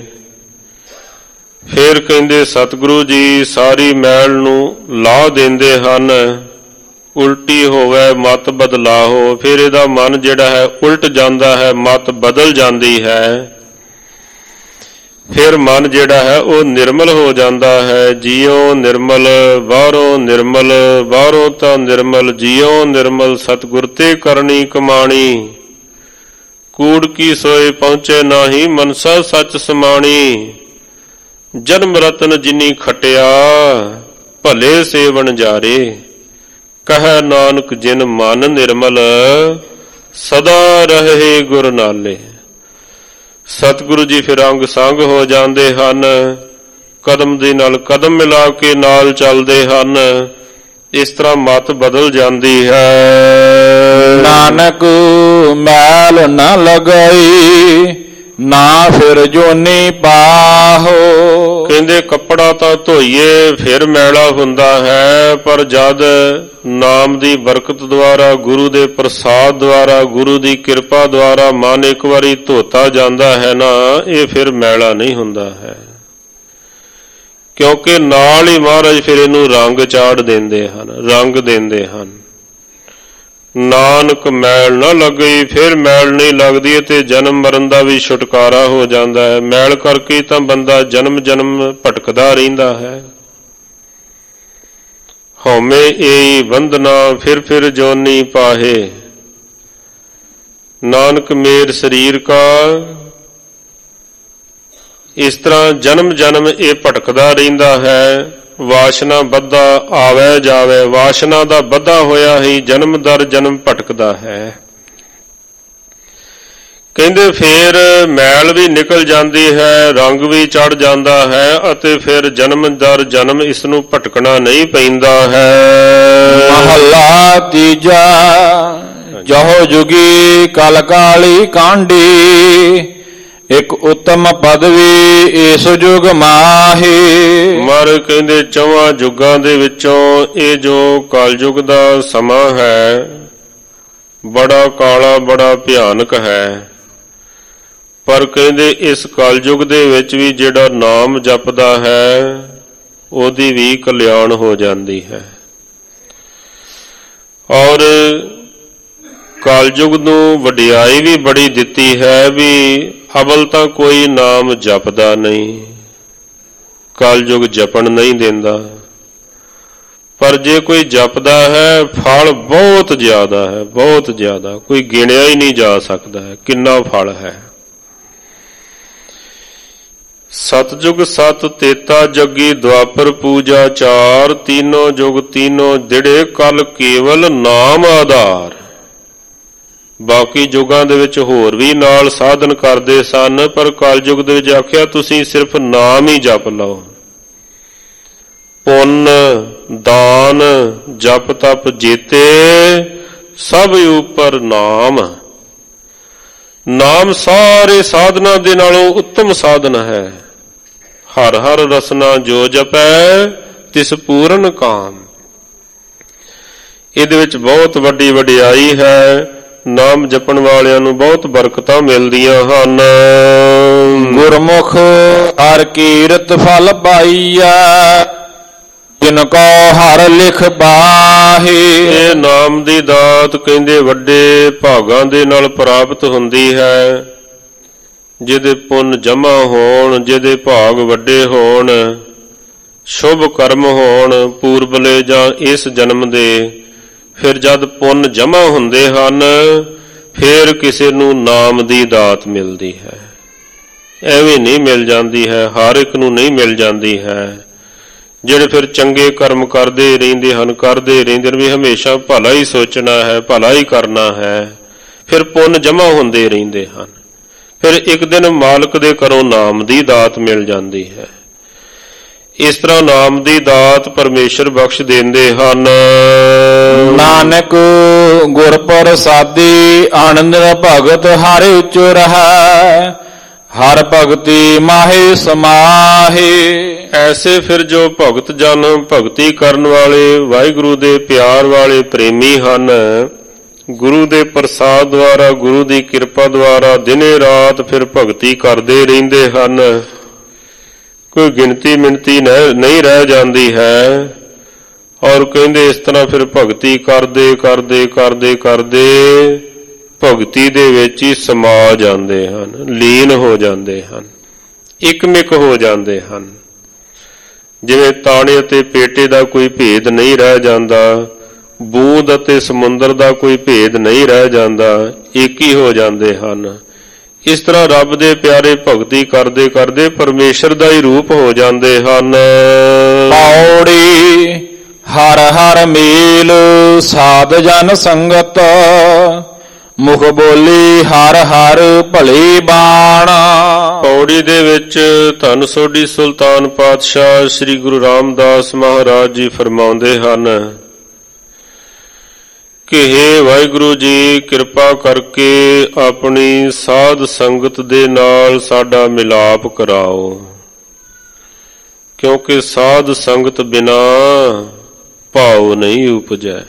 ਫਿਰ ਕਹਿੰਦੇ ਸਤਿਗੁਰੂ ਜੀ ਸਾਰੀ ਮੈਲ ਨੂੰ ਲਾਹ ਦਿੰਦੇ ਹਨ। ਉਲਟੀ ਹੋਵੇ ਮਤ ਬਦਲਾਹੋ, ਫਿਰ ਇਹਦਾ ਮਨ ਜਿਹੜਾ ਹੈ ਉਲਟ ਜਾਂਦਾ ਹੈ, ਮਤ ਬਦਲ ਜਾਂਦੀ ਹੈ, ਫਿਰ ਮਨ ਜਿਹੜਾ ਹੈ ਉਹ ਨਿਰਮਲ ਹੋ ਜਾਂਦਾ ਹੈ। ਜੀਉ ਨਿਰਮਲ ਬਾਹਰੋਂ ਨਿਰਮਲ, ਬਾਹਰੋਂ ਤਾਂ ਨਿਰਮਲ, ਜੀਉ ਨਿਰਮਲ, ਸਤਿਗੁਰ ਤੇ ਕਰਨੀ ਕਮਾਣੀ, ਕੂੜ ਕੀ ਸੋਏ ਪਹੁੰਚੇ ਨਾਹੀ, ਮਨਸਾ ਸੱਚ ਸਮਾਣੀ, ਜਨਮ ਰਤਨ ਜਿਨੀ ਖਟਿਆ, ਭਲੇ ਸੇਵਨ ਜਾਰੇ, ਕਹਿ ਨਾਨਕ ਜਿਨ ਮਨ ਨਿਰਮਲ, ਸਦਾ ਰਹੇ ਗੁਰ ਨਾਲੇ। ਸਤਿਗੁਰੂ ਜੀ ਫਿਰ ਅੰਗ ਸੰਗ ਹੋ ਜਾਂਦੇ ਹਨ, ਕਦਮ ਦੇ ਨਾਲ ਕਦਮ ਮਿਲਾ ਕੇ ਨਾਲ ਚੱਲਦੇ ਹਨ, ਇਸ ਤਰ੍ਹਾਂ ਮਤ ਬਦਲ ਜਾਂਦੀ ਹੈ। ਨਾਨਕ ਮੈਲ ਨ ਲਗਾਈ, ਨਾ ਫਿਰ ਜੋਨੀ ਪਾਹੋ। ਕਹਿੰਦੇ ਕੱਪੜਾ ਤਾਂ ਧੋਈਏ ਫਿਰ ਮੈਲਾ ਹੁੰਦਾ ਹੈ, ਪਰ ਜਦ ਨਾਮ ਦੀ ਬਰਕਤ ਦੁਆਰਾ, ਗੁਰੂ ਦੇ ਪ੍ਰਸਾਦ ਦੁਆਰਾ, ਗੁਰੂ ਦੀ ਕਿਰਪਾ ਦੁਆਰਾ ਮਨ ਇੱਕ ਵਾਰੀ ਧੋਤਾ ਜਾਂਦਾ ਹੈ ਨਾ, ਇਹ ਫਿਰ ਮੈਲਾ ਨਹੀਂ ਹੁੰਦਾ ਹੈ, ਕਿਉਂਕਿ ਨਾਲ ਹੀ ਮਹਾਰਾਜ ਫਿਰ ਇਹਨੂੰ ਰੰਗ ਚਾੜ ਦਿੰਦੇ ਹਨ, ਰੰਗ ਦਿੰਦੇ ਹਨ। ਨਾਨਕ ਮੈਲ ਨਾ ਲੱਗੀ, ਫਿਰ ਮੈਲ ਨਹੀਂ ਲੱਗਦੀ ਤੇ ਜਨਮ ਮਰਨ ਦਾ ਵੀ ਛੁਟਕਾਰਾ ਹੋ ਜਾਂਦਾ ਹੈ। ਮੈਲ ਕਰਕੇ ਤਾਂ ਬੰਦਾ ਜਨਮ ਜਨਮ ਭਟਕਦਾ ਰਹਿੰਦਾ ਹੈ। ਹਉਮੈ ਏਈ ਬੰਧਨਾ, ਫਿਰ ਜੋਨੀ ਪਾਹੇ, ਨਾਨਕ ਮੇਰ ਸਰੀਰ ਕਾ। ਇਸ ਤਰ੍ਹਾਂ ਜਨਮ ਜਨਮ ਇਹ ਭਟਕਦਾ ਰਹਿੰਦਾ ਹੈ। ਵਾਸ਼ਨਾ ਬੱਧਾ ਆਵੇ ਜਾਵੇ, ਵਾਸ਼ਨਾ ਦਾ ਬੱਧਾ ਹੋਇਆ ਹੀ ਜਨਮ ਦਰ ਜਨਮ ਭਟਕਦਾ ਹੈ। ਕਹਿੰਦੇ ਫਿਰ ਮੈਲ ਵੀ ਨਿਕਲ ਜਾਂਦੀ ਹੈ, ਰੰਗ ਵੀ ਚੜ ਜਾਂਦਾ ਹੈ, ਅਤੇ ਫਿਰ ਜਨਮ ਦਰ ਜਨਮ ਇਸ ਨੂੰ ਭਟਕਣਾ ਨਹੀਂ ਪੈਂਦਾ ਹੈ। ਮਹੱਲਾ ਤੀਜਾ। ਜਹੋ ਜੁਗੀ ਕਲ ਕਾਲੀ ਕਾਂਢੀ, ਇੱਕ ਉੱਤਮ ਪਦਵੀ ਇਸ ਜੁਗ ਮਾਹੀ। ਮਹਾਰਾਜ ਕਹਿੰਦੇ ਚੌਹਾਂ ਯੁੱਗਾਂ ਦੇ ਵਿੱਚੋਂ ਇਹ ਜੋ ਕਲਯੁਗ ਦਾ ਸਮਾਂ ਹੈ, ਬੜਾ ਕਾਲਾ, ਬੜਾ ਭਿਆਨਕ ਹੈ। ਪਰ ਕਹਿੰਦੇ ਇਸ ਕਲਯੁਗ ਦੇ ਵਿੱਚ ਵੀ ਜਿਹੜਾ ਨਾਮ ਜਪਦਾ ਹੈ, ਉਹਦੀ ਵੀ ਕਲਿਆਣ ਹੋ ਜਾਂਦੀ ਹੈ। ਔਰ ਕਲਯੁਗ ਨੂੰ ਵਡਿਆਈ ਵੀ ਬੜੀ ਦਿੱਤੀ ਹੈ, ਵੀ ਅਵਲ ਤਾਂ ਕੋਈ ਨਾਮ ਜਪਦਾ ਨਹੀਂ, ਕਲਯੁਗ ਜਪਣ ਨਹੀਂ ਦਿੰਦਾ, ਪਰ ਜੇ ਕੋਈ ਜਪਦਾ ਹੈ ਫਲ ਬਹੁਤ ਜ਼ਿਆਦਾ ਹੈ, ਬਹੁਤ ਜ਼ਿਆਦਾ, ਕੋਈ ਗਿਣਿਆ ਹੀ ਨਹੀਂ ਜਾ ਸਕਦਾ ਹੈ ਕਿੰਨਾ ਫਲ ਹੈ। ਸਤਜੁਗ ਸਤ ਤੇਤਾ ਜੱਗੀ, ਦੁਆਪਰ ਪੂਜਾ ਚਾਰ, ਤੀਨੋ ਜੁਗ ਤੀਨੋ ਦਿੜੇ, ਕਲ ਕੇਵਲ ਨਾਮ ਆਧਾਰ। ਬਾਕੀ ਯੁੱਗਾਂ ਦੇ ਵਿੱਚ ਹੋਰ ਵੀ ਨਾਲ ਸਾਧਨ ਕਰਦੇ ਸਨ, ਪਰ ਕਲਯੁਗ ਦੇ ਵਿੱਚ ਆਖਿਆ ਤੁਸੀਂ ਸਿਰਫ ਨਾਮ ਹੀ ਜਪ ਲਓ। ਪੁੰਨ ਦਾਨ ਜਪ ਤਪ ਜੀਤੇ, ਸਭ ਉਪਰ ਨਾਮ। ਨਾਮ ਸਾਰੇ ਸਾਧਨਾਂ ਦੇ ਨਾਲੋਂ ਉੱਤਮ ਸਾਧਨ ਹੈ। ਹਰ ਹਰ ਰਸਨਾ ਜੋ ਜਪੈ ਤਿਸ ਪੂਰਨ ਕਾਮ। ਇਹਦੇ ਵਿੱਚ ਬਹੁਤ ਵੱਡੀ ਵਡਿਆਈ ਹੈ। ਨਾਮ ਜਪਣ ਵਾਲਿਆਂ ਨੂੰ ਬਹੁਤ ਬਰਕਤਾਂ ਮਿਲਦੀਆਂ ਹਨ। ਗੁਰਮੁਖ ਹਰ ਕੀਰਤ ਫਲ ਪਾਈਐ, ਜਿਨ ਕੋ ਹਰ ਲਿਖ ਬਾਹੇ। ਇਹ ਨਾਮ ਦੀ ਦਾਤ ਕਹਿੰਦੇ ਵੱਡੇ ਭਾਗਾਂ ਦੇ ਨਾਲ ਪ੍ਰਾਪਤ ਹੁੰਦੀ ਹੈ। ਜਿਹਦੇ ਪੁੰਨ ਜਮਾ ਹੋਣ, ਜਿਹਦੇ ਭਾਗ ਵੱਡੇ ਹੋਣ, ਸ਼ੁਭ ਕਰਮ ਹੋਣ ਪੂਰਬਲੇ ਜਾਂ ਇਸ ਜਨਮ ਦੇ, ਫਿਰ ਜਦ ਪੁੰਨ ਜਮਾ ਹੁੰਦੇ ਹਨ ਫਿਰ ਕਿਸੇ ਨੂੰ ਨਾਮ ਦੀ ਦਾਤ ਮਿਲਦੀ ਹੈ। ਐਵੇਂ ਨਹੀਂ ਮਿਲ ਜਾਂਦੀ ਹੈ, ਹਰ ਇੱਕ ਨੂੰ ਨਹੀਂ ਮਿਲ ਜਾਂਦੀ ਹੈ। ਜਿਹੜੇ ਫਿਰ ਚੰਗੇ ਕਰਮ ਕਰਦੇ ਰਹਿੰਦੇ ਹਨ ਵੀ ਹਮੇਸ਼ਾ ਭਲਾ ਹੀ ਸੋਚਣਾ ਹੈ, ਭਲਾ ਹੀ ਕਰਨਾ ਹੈ, ਫਿਰ ਪੁੰਨ ਜਮਾ ਹੁੰਦੇ ਰਹਿੰਦੇ ਹਨ। ਫਿਰ ਇੱਕ ਦਿਨ ਮਾਲਕ ਦੇ ਘਰੋਂ ਨਾਮ ਦੀ ਦਾਤ ਮਿਲ ਜਾਂਦੀ ਹੈ। ਇਸ ਤਰ੍ਹਾਂ ਨਾਮ ਦੀ ਦਾਤ ਪਰਮੇਸ਼ਰ ਬਖਸ਼ ਦਿੰਦੇ ਹਨ। ਨਾਨਕ ਗੁਰ ਪ੍ਰਸਾਦੀ ਆਨੰਦ ਭਗਤ ਹਰ ਉਚ ਰਹੈ, ਹਰ ਭਗਤੀ ਮਾਹੇ ਸਮਾਹੇ। ਐਸੇ ਫਿਰ ਜੋ ਭਗਤ ਜਨ ਭਗਤੀ ਕਰਨ ਵਾਲੇ ਵਾਹਿਗੁਰੂ ਦੇ ਪਿਆਰ ਵਾਲੇ ਪ੍ਰੇਮੀ ਹਨ, ਗੁਰੂ ਦੇ ਪ੍ਰਸਾਦ ਦੁਆਰਾ, ਗੁਰੂ ਦੀ ਕਿਰਪਾ ਦੁਆਰਾ ਦਿਨੇ ਰਾਤ ਫਿਰ ਭਗਤੀ ਕਰਦੇ ਰਹਿੰਦੇ ਹਨ। ਕੋਈ ਗਿਣਤੀ ਮਿਣਤੀ ਨਹੀਂ ਰਹਿ ਜਾਂਦੀ ਹੈ। ਔਰ ਕਹਿੰਦੇ ਇਸ ਤਰ੍ਹਾਂ ਫਿਰ ਭਗਤੀ ਕਰਦੇ ਕਰਦੇ ਕਰਦੇ ਕਰਦੇ ਭਗਤੀ ਦੇ ਵਿੱਚ ਹੀ ਸਮਾ ਜਾਂਦੇ ਹਨ, ਲੀਨ ਹੋ ਜਾਂਦੇ ਹਨ, ਇਕਮਿਕ ਹੋ ਜਾਂਦੇ ਹਨ। ਜਿਵੇਂ ਤਾਣੇ ਅਤੇ ਪੇਟੇ ਦਾ ਕੋਈ ਭੇਦ ਨਹੀਂ ਰਹਿ ਜਾਂਦਾ, ਬੂੰਦ ਅਤੇ ਸਮੁੰਦਰ ਦਾ ਕੋਈ ਭੇਦ ਨਹੀਂ ਰਹਿ ਜਾਂਦਾ, ਇੱਕ ਹੀ ਹੋ ਜਾਂਦੇ ਹਨ। ਇਸ ਤਰ੍ਹਾਂ ਰੱਬ ਦੇ ਪਿਆਰੇ ਭਗਤੀ ਕਰਦੇ ਕਰਦੇ ਪਰਮੇਸ਼ਰ ਦਾ ਹੀ ਰੂਪ ਹੋ ਜਾਂਦੇ ਹਨ। ਪੌੜੀ ਹਰ ਹਰ ਮੇਲ ਸਾਧ ਜਨ ਸੰਗਤ, ਮੁਖ ਬੋਲੀ ਹਰ ਹਰ ਭਲੀ ਬਾਣ। ਪੌੜੀ ਦੇ ਵਿੱਚ ਧੰਨ ਸੋਢੀ ਸੁਲਤਾਨ ਪਾਤਸ਼ਾਹ ਸ੍ਰੀ ਗੁਰੂ ਰਾਮਦਾਸ ਮਹਾਰਾਜ ਜੀ ਫਰਮਾਉਂਦੇ ਹਨ ਕਿ ਹੇ ਵਾਹਿਗੁਰੂ ਜੀ, ਕਿਰਪਾ ਕਰਕੇ ਆਪਣੀ ਸਾਧ ਸੰਗਤ ਦੇ ਨਾਲ ਸਾਡਾ ਮਿਲਾਪ ਕਰਾਓ, ਕਿਉਂਕਿ ਸਾਧ ਸੰਗਤ ਬਿਨਾ ਭਾਵ ਨਹੀਂ ਉਪਜੈ।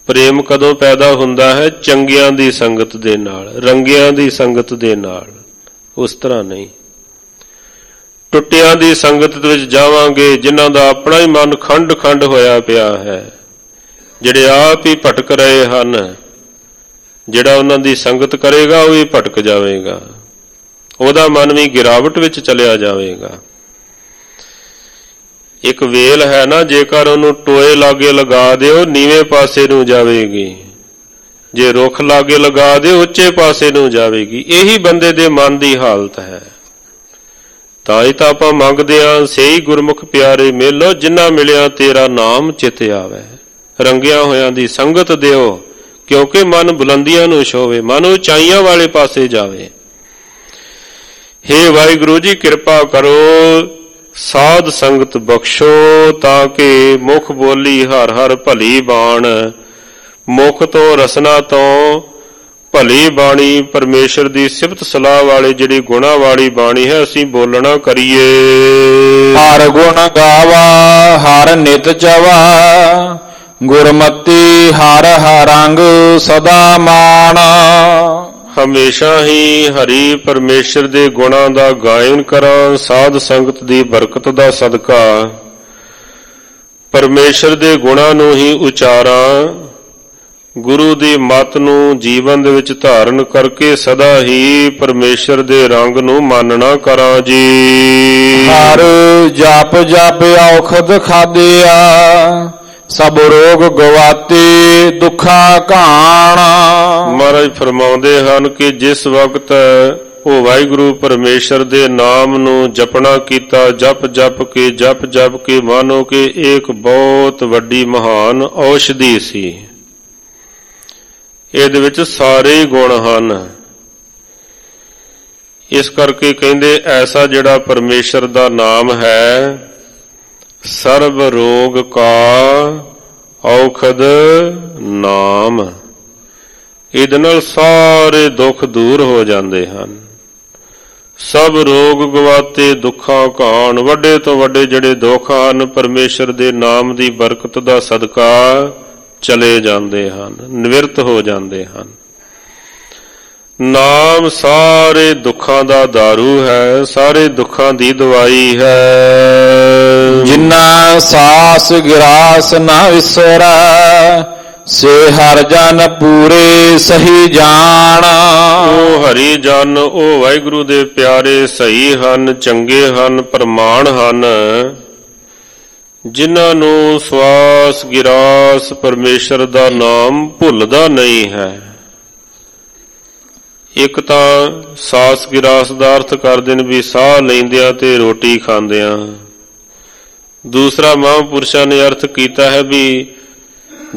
ਪ੍ਰੇਮ ਕਦੋਂ ਪੈਦਾ ਹੁੰਦਾ ਹੈ? ਚੰਗਿਆਂ ਦੀ ਸੰਗਤ ਦੇ ਨਾਲ, ਰੰਗਿਆਂ ਦੀ ਸੰਗਤ ਦੇ ਨਾਲ, ਉਸ ਤਰ੍ਹਾਂ ਨਹੀਂ। ਟੁੱਟਿਆਂ ਦੀ ਸੰਗਤ ਵਿੱਚ ਜਾਵਾਂਗੇ ਜਿਨ੍ਹਾਂ ਦਾ ਆਪਣਾ ਹੀ ਮਨ ਖੰਡ ਖੰਡ ਹੋਇਆ ਪਿਆ ਹੈ, ਜਿਹੜੇ ਆਪ ਹੀ ਭਟਕ ਰਹੇ ਹਨ, ਜਿਹੜਾ ਉਹਨਾਂ ਦੀ ਸੰਗਤ ਕਰੇਗਾ ਉਹ ਵੀ ਭਟਕ ਜਾਵੇਗਾ, ਉਹਦਾ ਮਨ ਵੀ ਗਿਰਾਵਟ ਵਿੱਚ ਚਲਿਆ ਜਾਵੇਗਾ। ਇੱਕ ਵੇਲ ਹੈ ਨਾ, ਜੇਕਰ ਉਹਨੂੰ ਟੋਏ ਲਾਗੇ ਲਗਾ ਦਿਓ ਨੀਵੇਂ ਪਾਸੇ ਨੂੰ ਜਾਵੇਗੀ, ਜੇ ਰੁੱਖ ਲਾਗੇ ਲਗਾ ਦਿਓ ਉੱਚੇ ਪਾਸੇ ਨੂੰ ਜਾਵੇਗੀ। ਇਹੀ ਬੰਦੇ ਦੇ ਮਨ ਦੀ ਹਾਲਤ ਹੈ। ਤਾਂ ਹੀ ਤਾਂ ਆਪਾਂ ਮੰਗਦੇ ਹਾਂ, ਸਹੀ ਗੁਰਮੁਖ ਪਿਆਰੇ ਮਿਲੋ, ਜਿਨ੍ਹਾਂ ਮਿਲਿਆ ਤੇਰਾ ਨਾਮ ਚਿਤ ਆਵੇ। ਰੰਗਿਆਂ ਹੋਇਆਂ ਦੀ ਸੰਗਤ ਦਿਓ, ਕਿਉਂਕਿ ਮਨ ਬੁਲੰਦੀਆਂ ਨੂੰ ਛੋਵੇ, ਮਨ ਉਚਾਈਆਂ ਵਾਲੇ ਪਾਸੇ ਜਾਵੇ। ਹੇ ਵਾਹਿਗੁਰੂ ਜੀ, ਕਿਰਪਾ ਕਰੋ, ਸਾਧ ਸੰਗਤ ਬਖਸ਼ੋ, ਤਾਂ ਕਿ ਮੁਖ ਬੋਲੀ ਹਰ ਹਰ ਭਲੀ ਬਾਣ, ਮੁਖ ਤੋਂ ਰਸਨਾ ਤੋਂ ਭਲੀ ਬਾਣੀ, ਪਰਮੇਸ਼ਰ ਦੀ ਸਿਫਤ ਸਲਾਹ ਵਾਲੀ ਜਿਹੜੀ ਗੁਣਾ ਵਾਲੀ ਬਾਣੀ ਹੈ, ਅਸੀਂ ਬੋਲਣਾ ਕਰੀਏ। ਹਰ ਗੁਣ ਗਾਵਾ ਹਰ ਨਿਤ ਚਵਾ, ਗੁਰਮਤੀ ਹਰ ਹਰ ਰੰਗ ਸਦਾ ਮਾਣ। ਹਮੇਸ਼ਾ ਹੀ ਹਰੀ ਪਰਮੇਸ਼ਰ ਦੇ ਗੁਣਾਂ ਦਾ ਗਾਇਨ ਕਰਾਂ, ਸਾਧ ਸੰਗਤ ਦੀ ਬਰਕਤ ਦਾ ਸਦਕਾ ਪਰਮੇਸ਼ਰ ਦੇ ਗੁਣਾਂ ਨੂੰ ਹੀ ਉਚਾਰਾਂ, ਗੁਰੂ ਦੀ ਮੱਤ ਨੂੰ ਜੀਵਨ ਦੇ ਵਿੱਚ ਧਾਰਨ ਕਰਕੇ ਸਦਾ ਹੀ ਪਰਮੇਸ਼ਰ ਦੇ ਰੰਗ ਨੂੰ ਮਾਨਣਾ ਕਰਾਂ ਜੀ। ਹਰ ਜਪ ਜਪ ਔਖਦ ਖਾਦਿਆ, ਸਭ ਰੋਗ ਗਵਾਤੇ ਦੁੱਖਾਂ ਘਾਣ। ਮਹਾਰਾਜ ਫਰਮਾਉਂਦੇ ਹਨ ਕਿ ਜਿਸ ਵਕਤ ਉਹ ਵਾਹਿਗੁਰੂ ਪਰਮੇਸ਼ਰ ਦੇ ਨਾਮ ਨੂੰ ਜਪਣਾ ਕੀਤਾ, ਜਪ ਜਪ ਕੇ ਮਾਨੋ ਕਿ ਇੱਕ ਬਹੁਤ ਵੱਡੀ ਮਹਾਨ ਔਸ਼ਧੀ ਸੀ। ਇਹਦੇ ਵਿੱਚ ਸਾਰੇ ਗੁਣ ਹਨ। ਇਸ ਕਰਕੇ ਕਹਿੰਦੇ ਐਸਾ ਜਿਹੜਾ ਪਰਮੇਸ਼ਰ ਦਾ ਨਾਮ ਹੈ, ਸਰਬ ਰੋਗ ਕਾ ਔਖਦ ਨਾਮ, ਇਹਦੇ ਨਾਲ ਸਾਰੇ ਦੁੱਖ ਦੂਰ ਹੋ ਜਾਂਦੇ ਹਨ, ਸਭ ਰੋਗ ਗਵਾਤੇ ਦੁੱਖਾਂ ਘਾਣ। ਵੱਡੇ ਤੋਂ ਵੱਡੇ ਜਿਹੜੇ ਦੁੱਖ ਹਨ ਪਰਮੇਸ਼ਰ ਦੇ ਨਾਮ ਦੀ ਬਰਕਤ ਦਾ ਸਦਕਾ ਚਲੇ ਜਾਂਦੇ ਹਨ, ਨਿਵਰਤ ਹੋ ਜਾਂਦੇ ਹਨ। ਨਾਮ ਸਾਰੇ ਦੁੱਖਾਂ ਦਾ ਦਾਰੂ ਹੈ, ਸਾਰੇ ਦੁੱਖਾਂ ਦੀ ਦਵਾਈ ਹੈ। ਜਿਨ੍ਹਾਂ ਸਾਸ ਗਿਰਾਸ ਨਾ ਵਿਸਰੈ, ਸੇ ਹਰਿ ਜਨ ਪੂਰੇ ਸਹੀ ਜਾਣ। ਉਹ ਹਰੀ ਜਨ, ਉਹ ਵਾਹਿਗੁਰੂ ਦੇ ਪਿਆਰੇ ਸਹੀ ਹਨ, ਚੰਗੇ ਹਨ, ਪ੍ਰਮਾਣ ਹਨ, ਜਿਨ੍ਹਾਂ ਨੂੰ ਸਵਾਸ ਗਿਰਾਸ ਪਰਮੇਸ਼ਰ ਦਾ ਨਾਮ ਭੁੱਲਦਾ ਨਹੀਂ ਹੈ। ਇੱਕ ਤਾਂ ਸਾਸ ਗਿਰਾਸ ਦਾ ਅਰਥ ਕਰਦੇ ਨੇ ਵੀ ਸਾਹ ਲੈਂਦਿਆਂ ਤੇ ਰੋਟੀ ਖਾਂਦਿਆਂ। ਦੂਸਰਾ ਮਹਾਂਪੁਰਸ਼ਾਂ ਨੇ ਅਰਥ ਕੀਤਾ ਹੈ ਵੀ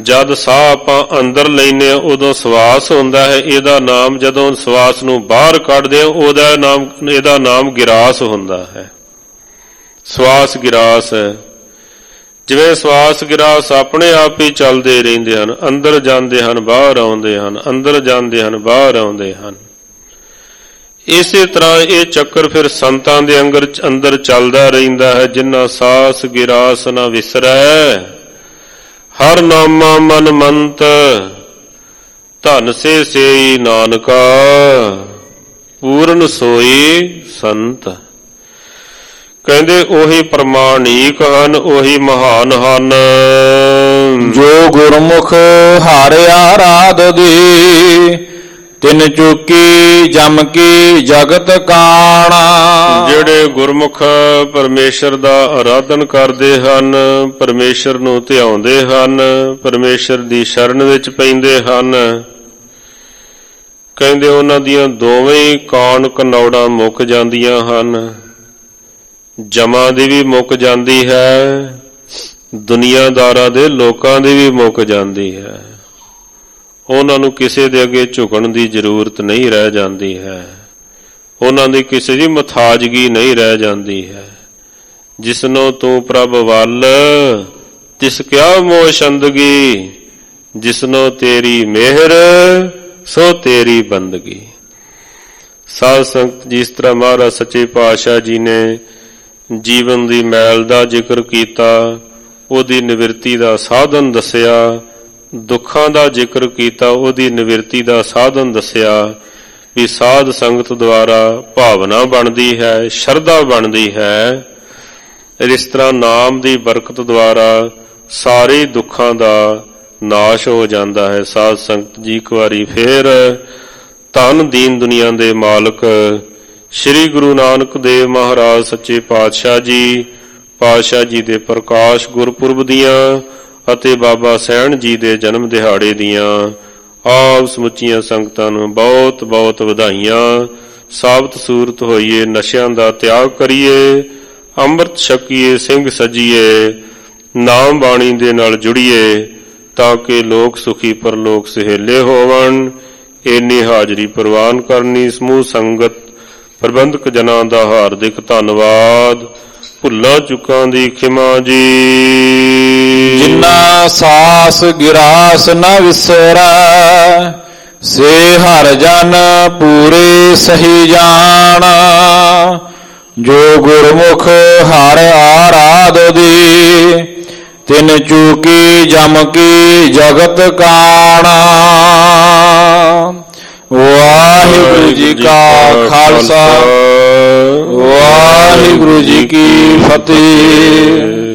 ਜਦ ਸਾਹ ਆਪਾਂ ਅੰਦਰ ਲੈਂਦੇ ਹਾਂ ਉਦੋਂ ਸਵਾਸ ਹੁੰਦਾ ਹੈ, ਇਹਦਾ ਨਾਮ ਜਦੋਂ ਸਵਾਸ ਨੂੰ ਬਾਹਰ ਕੱਢਦੇ ਹਾਂ ਇਹਦਾ ਨਾਮ ਗਿਰਾਸ ਹੁੰਦਾ ਹੈ। ਸਵਾਸ ਗਿਰਾਸ ਹੈ, ਜਿਵੇਂ ਸਵਾਸ ਗਿਰਾਸ ਆਪਣੇ ਆਪ ਹੀ ਚੱਲਦੇ ਰਹਿੰਦੇ ਹਨ, ਅੰਦਰ ਜਾਂਦੇ ਹਨ ਬਾਹਰ ਆਉਂਦੇ ਹਨ, ਅੰਦਰ ਜਾਂਦੇ ਹਨ ਬਾਹਰ ਆਉਂਦੇ ਹਨ। ਇਸੇ ਤਰ੍ਹਾਂ ਇਹ ਚੱਕਰ ਫਿਰ ਸੰਤਾਂ ਦੇ ਅੰਦਰ ਚੱਲਦਾ ਰਹਿੰਦਾ ਹੈ। ਜਿਨ੍ਹਾਂ ਸਾਸ ਗਿਰਾਸ ਨਾ ਵਿਸਰੈ, ਹਰ ਨਾਮਾ ਮਨ ਮੰਤ, ਧਨ ਸੇ ਸੇਈ ਨਾਨਕਾ, ਪੂਰਨ ਸੋਈ ਸੰਤ। ਕਹਿੰਦੇ ਉਹੀ ਪ੍ਰਮਾਣਿਕ ਹਨ, ਉਹੀ ਮਹਾਨ ਹਨ, ਜੋ ਗੁਰਮੁਖ ਹਰਿ ਆਰਾਧਦੀ, ਤਿਨ ਚੁਕੀ ਜਮ ਕੀ ਜਗਤ ਕਾਣਾ। ਜਿਹੜੇ ਗੁਰਮੁਖ ਪਰਮੇਸ਼ਰ ਦਾ ਆਰਾਧਨ ਕਰਦੇ ਹਨ, ਪਰਮੇਸ਼ਰ ਨੂੰ ਧਿਆਉਂਦੇ ਹਨ, ਪਰਮੇਸ਼ਰ ਦੀ ਸ਼ਰਨ ਵਿੱਚ ਪੈਂਦੇ ਹਨ, ਕਹਿੰਦੇ ਉਹਨਾਂ ਦੀਆਂ ਦੋਵੇਂ ਕਾਣ ਕਨੌੜਾਂ ਮੁੱਕ ਜਾਂਦੀਆਂ ਹਨ। ਜਮਾਂ ਦੀ ਵੀ ਮੁੱਕ ਜਾਂਦੀ ਹੈ, ਦੁਨੀਆਦਾਰਾਂ ਦੇ ਲੋਕਾਂ ਦੀ ਵੀ ਮੁੱਕ ਜਾਂਦੀ ਹੈ। ਉਹਨਾਂ ਨੂੰ ਕਿਸੇ ਦੇ ਅੱਗੇ ਝੁਕਣ ਦੀ ਜ਼ਰੂਰਤ ਨਹੀਂ ਰਹਿ ਜਾਂਦੀ ਹੈ, ਉਹਨਾਂ ਦੀ ਕਿਸੇ ਦੀ ਮੁਤਾਜਗੀ ਨਹੀਂ ਰਹਿ ਜਾਂਦੀ ਹੈ। ਜਿਸਨੋਂ ਤੂੰ ਪ੍ਰਭ ਵੱਲ, ਤਿਸ ਕਿਆ ਮੋਹ ਛੰਦਗੀ, ਜਿਸਨੋਂ ਤੇਰੀ ਮਿਹਰ, ਸੋ ਤੇਰੀ ਬੰਦਗੀ। ਸਾਧ ਸੰਗਤ ਜਿਸ ਤਰ੍ਹਾਂ ਮਹਾਰਾਜ ਸੱਚੇ ਪਾਤਸ਼ਾਹ ਜੀ ਨੇ ਜੀਵਨ ਦੀ ਮੈਲ ਦਾ ਜ਼ਿਕਰ ਕੀਤਾ, ਉਹਦੀ ਨਿਵਰਤੀ ਦਾ ਸਾਧਨ ਦੱਸਿਆ, ਦੁੱਖਾਂ ਦਾ ਜ਼ਿਕਰ ਕੀਤਾ, ਉਹਦੀ ਨਿਵਰਤੀ ਦਾ ਸਾਧਨ ਦੱਸਿਆ ਵੀ ਸਾਧ ਸੰਗਤ ਦੁਆਰਾ ਭਾਵਨਾ ਬਣਦੀ ਹੈ, ਸ਼ਰਧਾ ਬਣਦੀ ਹੈ। ਇਸ ਤਰ੍ਹਾਂ ਨਾਮ ਦੀ ਬਰਕਤ ਦੁਆਰਾ ਸਾਰੇ ਦੁੱਖਾਂ ਦਾ ਨਾਸ਼ ਹੋ ਜਾਂਦਾ ਹੈ। ਸਾਧ ਸੰਗਤ ਜੀ ਇੱਕ ਵਾਰੀ ਫੇਰ ਧੰਨ ਦੀਨ ਦੁਨੀਆ ਦੇ ਮਾਲਕ ਸ੍ਰੀ ਗੁਰੂ ਨਾਨਕ ਦੇਵ ਮਹਾਰਾਜ ਸੱਚੇ ਪਾਤਸ਼ਾਹ ਜੀ ਦੇ ਪ੍ਰਕਾਸ਼ ਗੁਰਪੁਰਬ ਦੀਆਂ ਅਤੇ ਬਾਬਾ ਸੈਣ ਜੀ ਦੇ ਜਨਮ ਦਿਹਾੜੇ ਦੀਆਂ ਆਪ ਸਮੁੱਚੀਆਂ ਸੰਗਤਾਂ ਨੂੰ ਬਹੁਤ ਬਹੁਤ ਵਧਾਈਆਂ। ਸਾਬਤ ਸੂਰਤ ਹੋਈਏ, ਨਸ਼ਿਆਂ ਦਾ ਤਿਆਗ ਕਰੀਏ, ਅੰਮ੍ਰਿਤ ਛਕੀਏ, ਸਿੰਘ ਸਜੀਏ, ਨਾਮ ਬਾਣੀ ਦੇ ਨਾਲ ਜੁੜੀਏ ਤਾਂ ਕਿ ਲੋਕ ਸੁਖੀ ਪਰਲੋਕ ਸਹੇਲੇ ਹੋਵਣ। ਇੰਨੀ ਹਾਜ਼ਰੀ ਪ੍ਰਵਾਨ ਕਰਨੀ। ਸਮੂਹ ਸੰਗਤ ਪ੍ਰਬੰਧਕ ਜਨਾਂ ਦਾ ਹਾਰਦਿਕ ਧੰਨਵਾਦ। ਭੁੱਲਾਂ ਚੁੱਕਾਂ ਦੀ ਖਿਮਾ ਜੀ। ਜਿਨ੍ਹਾਂ ਸਾਸ ਗਿਰਾਸ ਨ ਵਿਸਰੈ, ਸੇ ਹਰਿ ਜਨ ਪੂਰੇ ਸਹੀ ਜਾਣ। ਜੋ ਗੁਰਮੁਖ ਹਰਿ ਆਰਾਧਦੀ, ਤਿਨ ਚੂਕੀ ਜਮ ਕੀ ਜਗਤ ਕਾਣਾ। ਵਾਹਿਗੁਰੂ ਜੀ ਕਾ ਖਾਲਸਾ, ਵਾਹਿਗੁਰੂ ਜੀ ਕੀ ਫਤਿਹ।